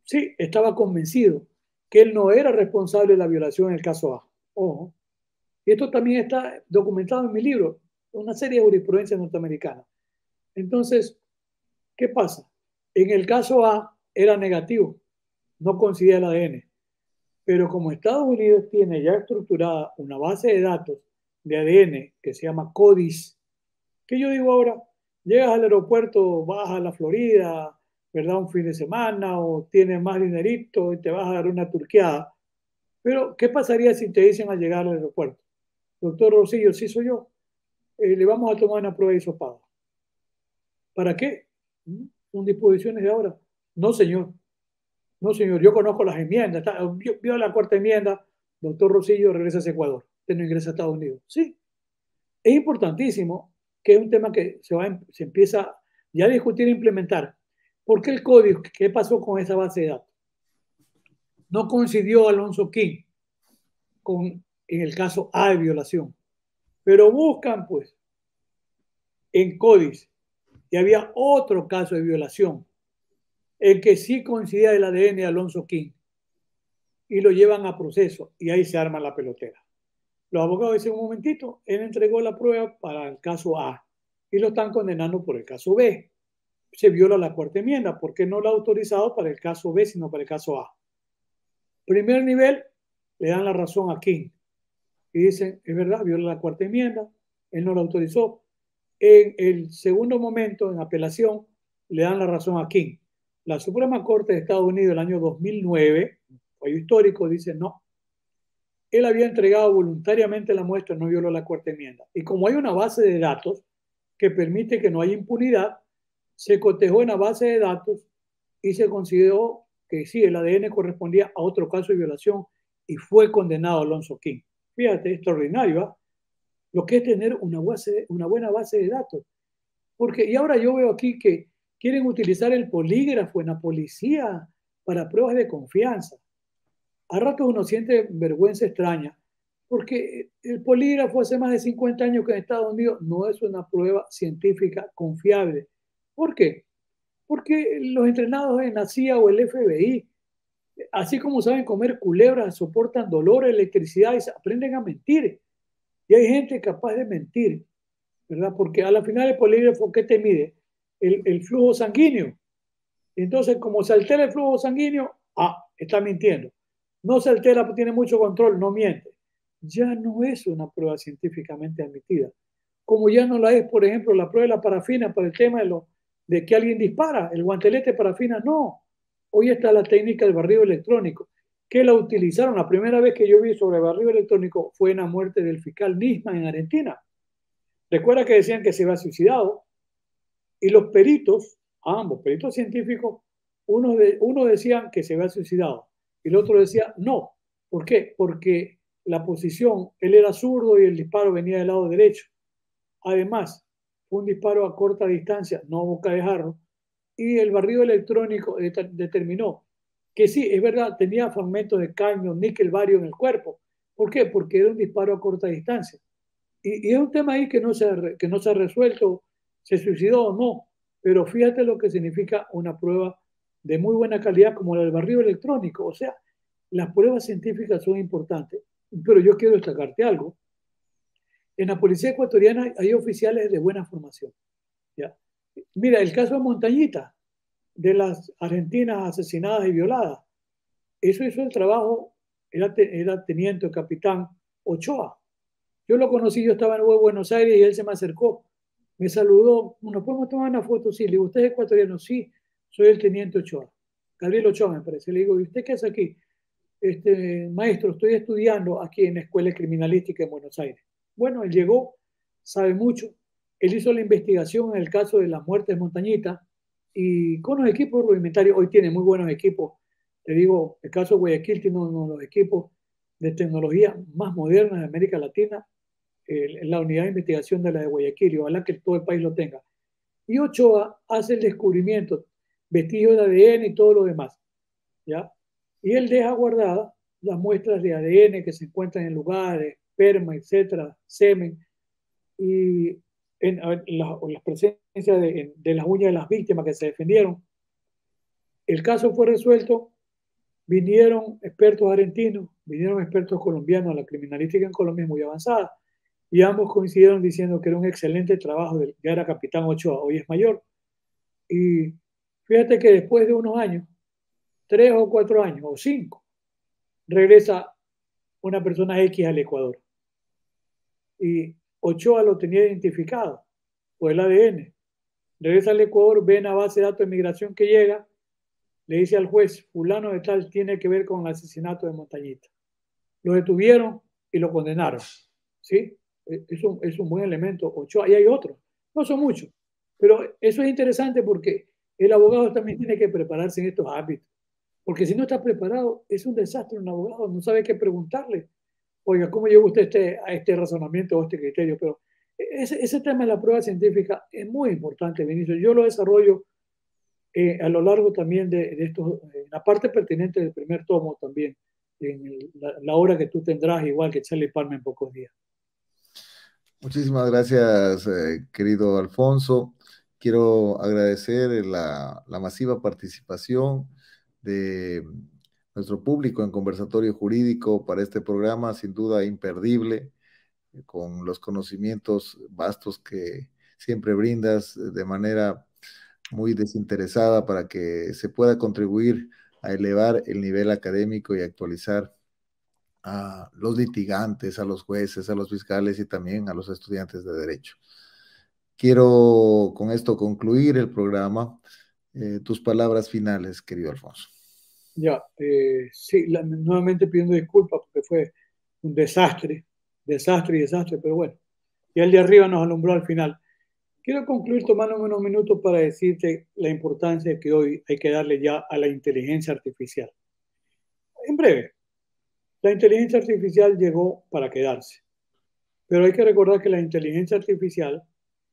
sí, estaba convencido que él no era responsable de la violación en el caso A. Ojo. Y esto también está documentado en mi libro, una serie de jurisprudencia norteamericana. Entonces, ¿qué pasa? En el caso A era negativo, no coincidía el ADN. Pero como Estados Unidos tiene ya estructurada una base de datos de ADN que se llama CODIS, que yo digo ahora, llegas al aeropuerto, vas a la Florida, ¿verdad? Un fin de semana o tienes más dinerito y te vas a dar una turqueada. Pero, ¿qué pasaría si te dicen al llegar al aeropuerto? Doctor Rosillo, sí soy yo. Le vamos a tomar una prueba de hisopado. ¿Para qué? ¿Son disposiciones de ahora? No, señor. No, señor. Yo conozco las enmiendas. Vio la cuarta enmienda. Doctor Rosillo, regresa a Ecuador. Usted no ingresa a Estados Unidos. Sí. Es importantísimo que es un tema que se empieza ya a discutir e implementar. ¿Por qué el código? ¿Qué pasó con esa base de datos? No coincidió Alonso King en el caso A de violación. Pero buscan, pues, en CODIS, y había otro caso de violación, en que sí coincidía el ADN de Alonso King, y lo llevan a proceso, y ahí se arma la pelotera. Los abogados dicen, un momentito, él entregó la prueba para el caso A, y lo están condenando por el caso B. Se viola la cuarta enmienda, porque no lo ha autorizado para el caso B, sino para el caso A. Primer nivel, le dan la razón a King, y dicen, es verdad, viola la cuarta enmienda, él no lo autorizó. En el segundo momento, en apelación, le dan la razón a King. La Suprema Corte de Estados Unidos, el año 2009, fallo histórico, dice no. Él había entregado voluntariamente la muestra, no violó la cuarta enmienda. Y como hay una base de datos que permite que no haya impunidad, se cotejó en la base de datos y se consideró que sí, el ADN correspondía a otro caso de violación y fue condenado Alonso King. Fíjate, extraordinario, ¿eh? Lo que es tener una buena base de datos. Porque, y ahora yo veo aquí que quieren utilizar el polígrafo en la policía para pruebas de confianza. A rato uno siente vergüenza extraña, porque el polígrafo hace más de 50 años que en Estados Unidos no es una prueba científica confiable. ¿Por qué? Porque los entrenados en la CIA o el FBI, así como saben comer culebras, soportan dolor, electricidad y aprenden a mentir. Y hay gente capaz de mentir, ¿verdad? Porque a la final el polígrafo, ¿qué te mide? El flujo sanguíneo. Entonces, como se altera el flujo sanguíneo, está mintiendo. No se altera, tiene mucho control, no miente. Ya no es una prueba científicamente admitida. Como ya no la es, por ejemplo, la prueba de la parafina para el tema de que alguien dispara, el guantelete de parafina, no. Hoy está la técnica del barrido electrónico, que la utilizaron. La primera vez que yo vi sobre el barrido electrónico fue en la muerte del fiscal Nisman en Argentina. Recuerda que decían que se había suicidado y los peritos, ambos peritos científicos, uno decían que se había suicidado y el otro decía no. ¿Por qué? Porque la posición, él era zurdo y el disparo venía del lado derecho. Además, fue un disparo a corta distancia, no a boca de jarro, y el barrido electrónico determinó que sí, es verdad, tenía fragmentos de cadmio, níquel, bario en el cuerpo. ¿Por qué? Porque era un disparo a corta distancia. Y es un tema ahí que no se ha resuelto, se suicidó o no, pero fíjate lo que significa una prueba de muy buena calidad como la del barrido electrónico. O sea, las pruebas científicas son importantes, pero yo quiero destacarte algo. En la policía ecuatoriana hay oficiales de buena formación, ¿ya? Mira, el caso de Montañita, de las argentinas asesinadas y violadas, eso hizo el trabajo, era teniente o capitán Ochoa. Yo lo conocí, yo estaba en Buenos Aires y él se me acercó, me saludó, ¿nos podemos tomar una foto? Sí, le digo, ¿usted es ecuatoriano? Sí, soy el teniente Ochoa, Gabriel Ochoa me parece. Le digo, ¿y usted qué hace aquí? Maestro, estoy estudiando aquí en la Escuela Criminalística en Buenos Aires. Bueno, él llegó, sabe mucho, él hizo la investigación en el caso de las muertes de Montañita y con los equipos rudimentarios, hoy tiene muy buenos equipos. Te digo, el caso de Guayaquil tiene uno de los equipos de tecnología más modernas de América Latina, la unidad de investigación de la de Guayaquil, y ojalá que todo el país lo tenga. Y Ochoa hace el descubrimiento, vestigios de ADN y todo lo demás, ¿ya? Y él deja guardadas las muestras de ADN que se encuentran en lugares, esperma, etcétera, semen, y la presencia de las uñas de las víctimas que se defendieron. El caso fue resuelto, vinieron expertos argentinos, vinieron expertos colombianos, la criminalística en Colombia es muy avanzada, y ambos coincidieron diciendo que era un excelente trabajo, ya era capitán Ochoa, hoy es mayor. Y fíjate que después de unos años, 3 o 4 años, o 5, regresa una persona X al Ecuador. Y Ochoa lo tenía identificado por el ADN. Regresa al Ecuador, ve en la base de datos de migración que llega, le dice al juez, fulano de tal tiene que ver con el asesinato de Montañita. Lo detuvieron y lo condenaron. ¿Sí? Es un buen elemento. Ochoa, y hay otros, no son muchos, pero eso es interesante porque el abogado también tiene que prepararse en estos ámbitos, porque si no está preparado, es un desastre un abogado, no sabe qué preguntarle. Oiga, ¿cómo llegó usted a este razonamiento o a este criterio? Pero ese tema de la prueba científica es muy importante, Vinicio. Yo lo desarrollo a lo largo también de estos, la parte pertinente del primer tomo también, en la obra que tú tendrás, igual que Charlie Palma en pocos días. Muchísimas gracias, querido Alfonso. Quiero agradecer la masiva participación de nuestro público en Conversatorio Jurídico para este programa, sin duda imperdible, con los conocimientos vastos que siempre brindas de manera muy desinteresada para que se pueda contribuir a elevar el nivel académico y actualizar a los litigantes, a los jueces, a los fiscales y también a los estudiantes de derecho. Quiero con esto concluir el programa. Tus palabras finales, querido Alfonso. Ya, sí, nuevamente pidiendo disculpas porque fue un desastre, pero bueno, y el de arriba nos alumbró al final. Quiero concluir tomándome unos minutos para decirte la importancia que hoy hay que darle ya a la inteligencia artificial. En breve, la inteligencia artificial llegó para quedarse, pero hay que recordar que la inteligencia artificial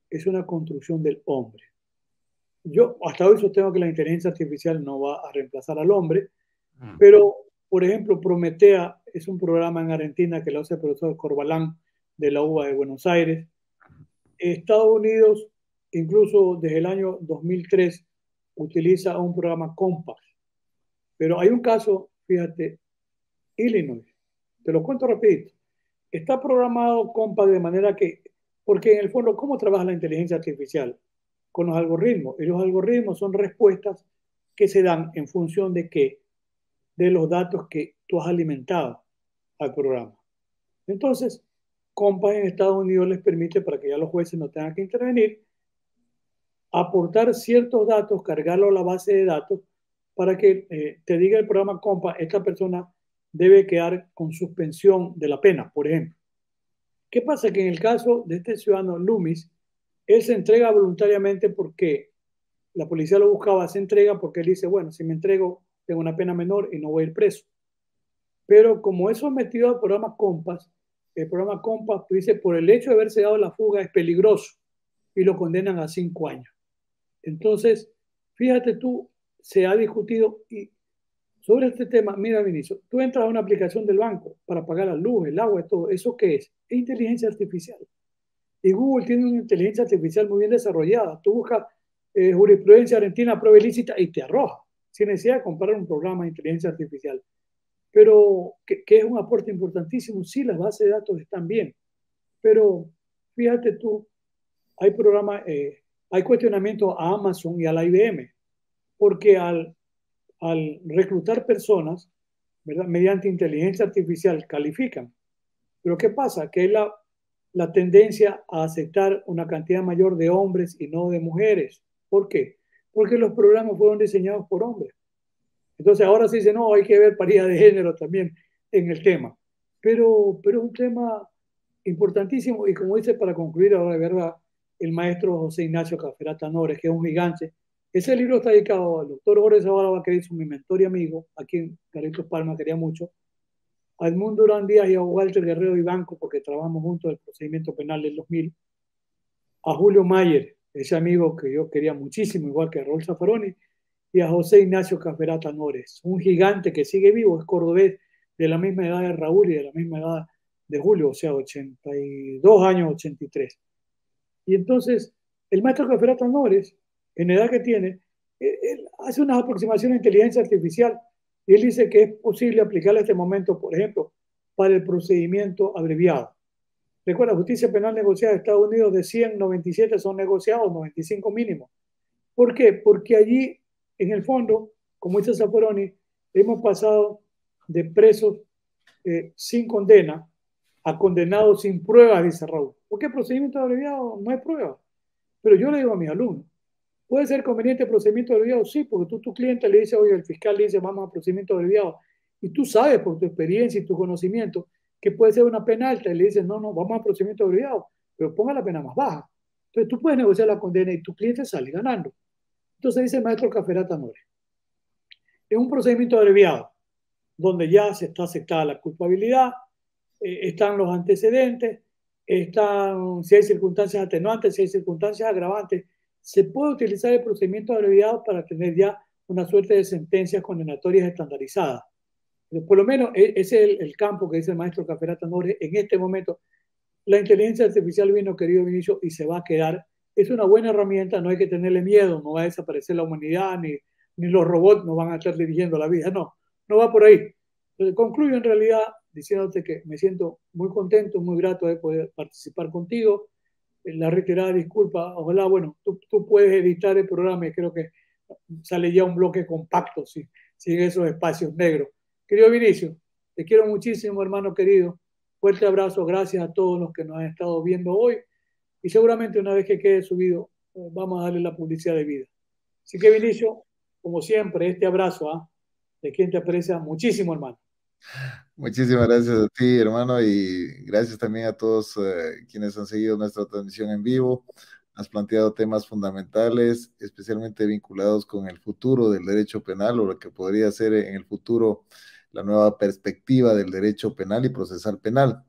es una construcción del hombre. Yo hasta hoy sostengo que la inteligencia artificial no va a reemplazar al hombre, pero, por ejemplo, Prometea es un programa en Argentina que lo hace el profesor Corbalán de la UBA de Buenos Aires. Estados Unidos, incluso desde el año 2003, utiliza un programa Compass. Pero hay un caso, fíjate, Illinois, te lo cuento rapidito. Está programado Compass de manera que, porque en el fondo, ¿cómo trabaja la inteligencia artificial? Con los algoritmos. Y los algoritmos son respuestas que se dan en función de qué, de los datos que tú has alimentado al programa. Entonces, Compass en Estados Unidos les permite, para que ya los jueces no tengan que intervenir, aportar ciertos datos, cargarlo a la base de datos, para que te diga el programa Compass, esta persona debe quedar con suspensión de la pena, por ejemplo. ¿Qué pasa? Que en el caso de este ciudadano Loomis, él se entrega voluntariamente porque la policía lo buscaba, se entrega porque él dice, bueno, si me entrego, tengo una pena menor y no voy a ir preso. Pero como es sometido al programa Compass, el programa Compass dice, por el hecho de haberse dado la fuga es peligroso y lo condenan a 5 años. Entonces, fíjate tú, se ha discutido y sobre este tema, mira, Vinicio, tú entras a una aplicación del banco para pagar la luz, el agua, todo. ¿Eso qué es? Es inteligencia artificial. Y Google tiene una inteligencia artificial muy bien desarrollada. Tú buscas jurisprudencia argentina, prueba ilícita y te arroja, sin necesidad de comprar un programa de inteligencia artificial. Pero que es un aporte importantísimo. Sí, las bases de datos están bien. Pero fíjate tú, hay programas, hay cuestionamientos a Amazon y a la IBM, porque al reclutar personas, ¿verdad? Mediante inteligencia artificial califican. Pero ¿qué pasa? Que hay la tendencia a aceptar una cantidad mayor de hombres y no de mujeres. ¿Por qué? Porque los programas fueron diseñados por hombres. Entonces ahora se dice, no, hay que ver paridad de género también en el tema. Pero es un tema importantísimo y como dice para concluir ahora de verdad, el maestro José Ignacio Caferata Nores, que es un gigante. Ese libro está dedicado al doctor Jorge Zavala, que hizo mi mentor y amigo, aquí en Carlitos Palma, quería mucho, a Edmundo Durán Díaz y a Walter Guerrero Ibanco, porque trabajamos juntos en el procedimiento penal del 2000, a Julio Mayer, ese amigo que yo quería muchísimo, igual que a Raúl Zaffaroni, y a José Ignacio Caferata Nores, un gigante que sigue vivo, es cordobés, de la misma edad de Raúl y de la misma edad de Julio, o sea, 82 años, 83. Y entonces, el maestro Caferata Nores, en la edad que tiene, él hace unas aproximaciones de inteligencia artificial y él dice que es posible aplicarle este momento, por ejemplo, para el procedimiento abreviado. Recuerda, justicia penal negociada de Estados Unidos de 100, 97 son negociados, 95 mínimo. ¿Por qué? Porque allí, en el fondo, como dice Zaffaroni, hemos pasado de presos sin condena a condenados sin pruebas, dice Raúl. ¿Por qué procedimiento abreviado? No hay pruebas. Pero yo le digo a mis alumnos, ¿puede ser conveniente el procedimiento abreviado? Sí, porque tú, tu cliente le dice, oye, el fiscal le dice, vamos a procedimiento abreviado. Y tú sabes por tu experiencia y tu conocimiento que puede ser una pena alta. Y le dices, no, vamos a procedimiento abreviado, pero ponga la pena más baja. Entonces tú puedes negociar la condena y tu cliente sale ganando. Entonces dice el maestro Caferata Nores, es un procedimiento abreviado, donde ya se está aceptada la culpabilidad, están los antecedentes, están si hay circunstancias atenuantes, si hay circunstancias agravantes, se puede utilizar el procedimiento abreviado para tener ya una suerte de sentencias condenatorias estandarizadas. Pero por lo menos ese es el campo que dice el maestro Caferata Nores en este momento. La inteligencia artificial vino, querido Vinicio, y se va a quedar. Es una buena herramienta, no hay que tenerle miedo, no va a desaparecer la humanidad, ni los robots nos van a estar dirigiendo la vida, no, no va por ahí. Entonces, concluyo en realidad diciéndote que me siento muy contento, muy grato de poder participar contigo. La reiterada disculpa, ojalá, bueno, tú puedes editar el programa y creo que sale ya un bloque compacto, sin esos espacios negros. Querido Vinicio, te quiero muchísimo, hermano querido. Fuerte abrazo, gracias a todos los que nos han estado viendo hoy y seguramente una vez que quede subido vamos a darle la publicidad de vida. Así que Vinicio, como siempre, este abrazo de quien te aprecia muchísimo, hermano. Muchísimas gracias a ti, hermano, y gracias también a todos quienes han seguido nuestra transmisión en vivo. Has planteado temas fundamentales, especialmente vinculados con el futuro del derecho penal o lo que podría ser en el futuro la nueva perspectiva del derecho penal y procesal penal.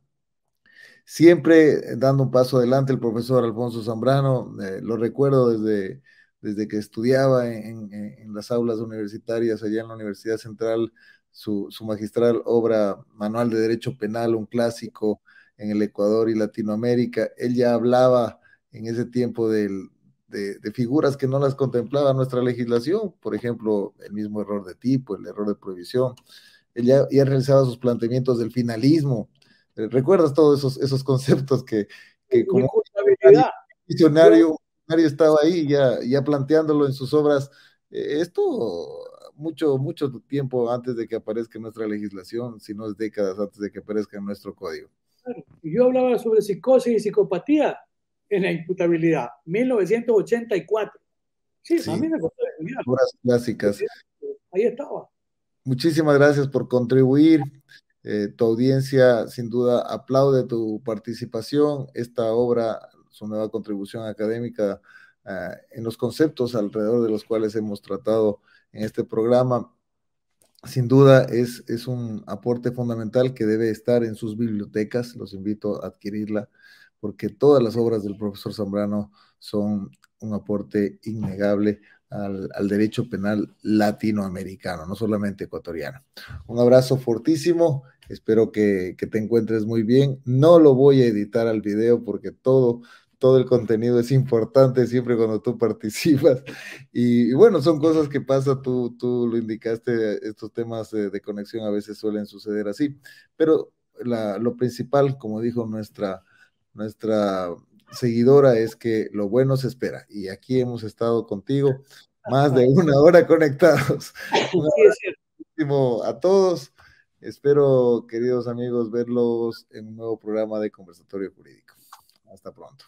Siempre dando un paso adelante el profesor Alfonso Zambrano, lo recuerdo desde que estudiaba en las aulas universitarias allá en la Universidad Central, su magistral obra Manual de Derecho Penal, un clásico en el Ecuador y Latinoamérica. Él ya hablaba en ese tiempo de figuras que no las contemplaba nuestra legislación, por ejemplo, el mismo error de tipo, el error de prohibición. Él ya realizaba sus planteamientos del finalismo. ¿Recuerdas todos esos conceptos que como visionario estaba ahí ya planteándolo en sus obras? Esto mucho tiempo antes de que aparezca en nuestra legislación, si no es décadas antes de que aparezca en nuestro código. Claro. Yo hablaba sobre psicosis y psicopatía en la imputabilidad, 1984. Sí, Sí, a mí me costó obras clásicas. ahí estaba. Muchísimas gracias por contribuir. Tu audiencia sin duda aplaude tu participación. Esta obra, su nueva contribución académica en los conceptos alrededor de los cuales hemos tratado en este programa, sin duda es un aporte fundamental que debe estar en sus bibliotecas. Los invito a adquirirla porque todas las obras del profesor Zambrano son un aporte innegable al derecho penal latinoamericano, no solamente ecuatoriano. Un abrazo fortísimo, espero que te encuentres muy bien. No lo voy a editar al video porque todo el contenido es importante siempre cuando tú participas. Y bueno, son cosas que pasan, tú lo indicaste, estos temas de conexión a veces suelen suceder así, pero lo principal, como dijo nuestra seguidora, es que lo bueno se espera. Y aquí hemos estado contigo más de una hora conectados. Un abrazo a todos. Espero, queridos amigos, verlos en un nuevo programa de Conversatorio Jurídico. Hasta pronto.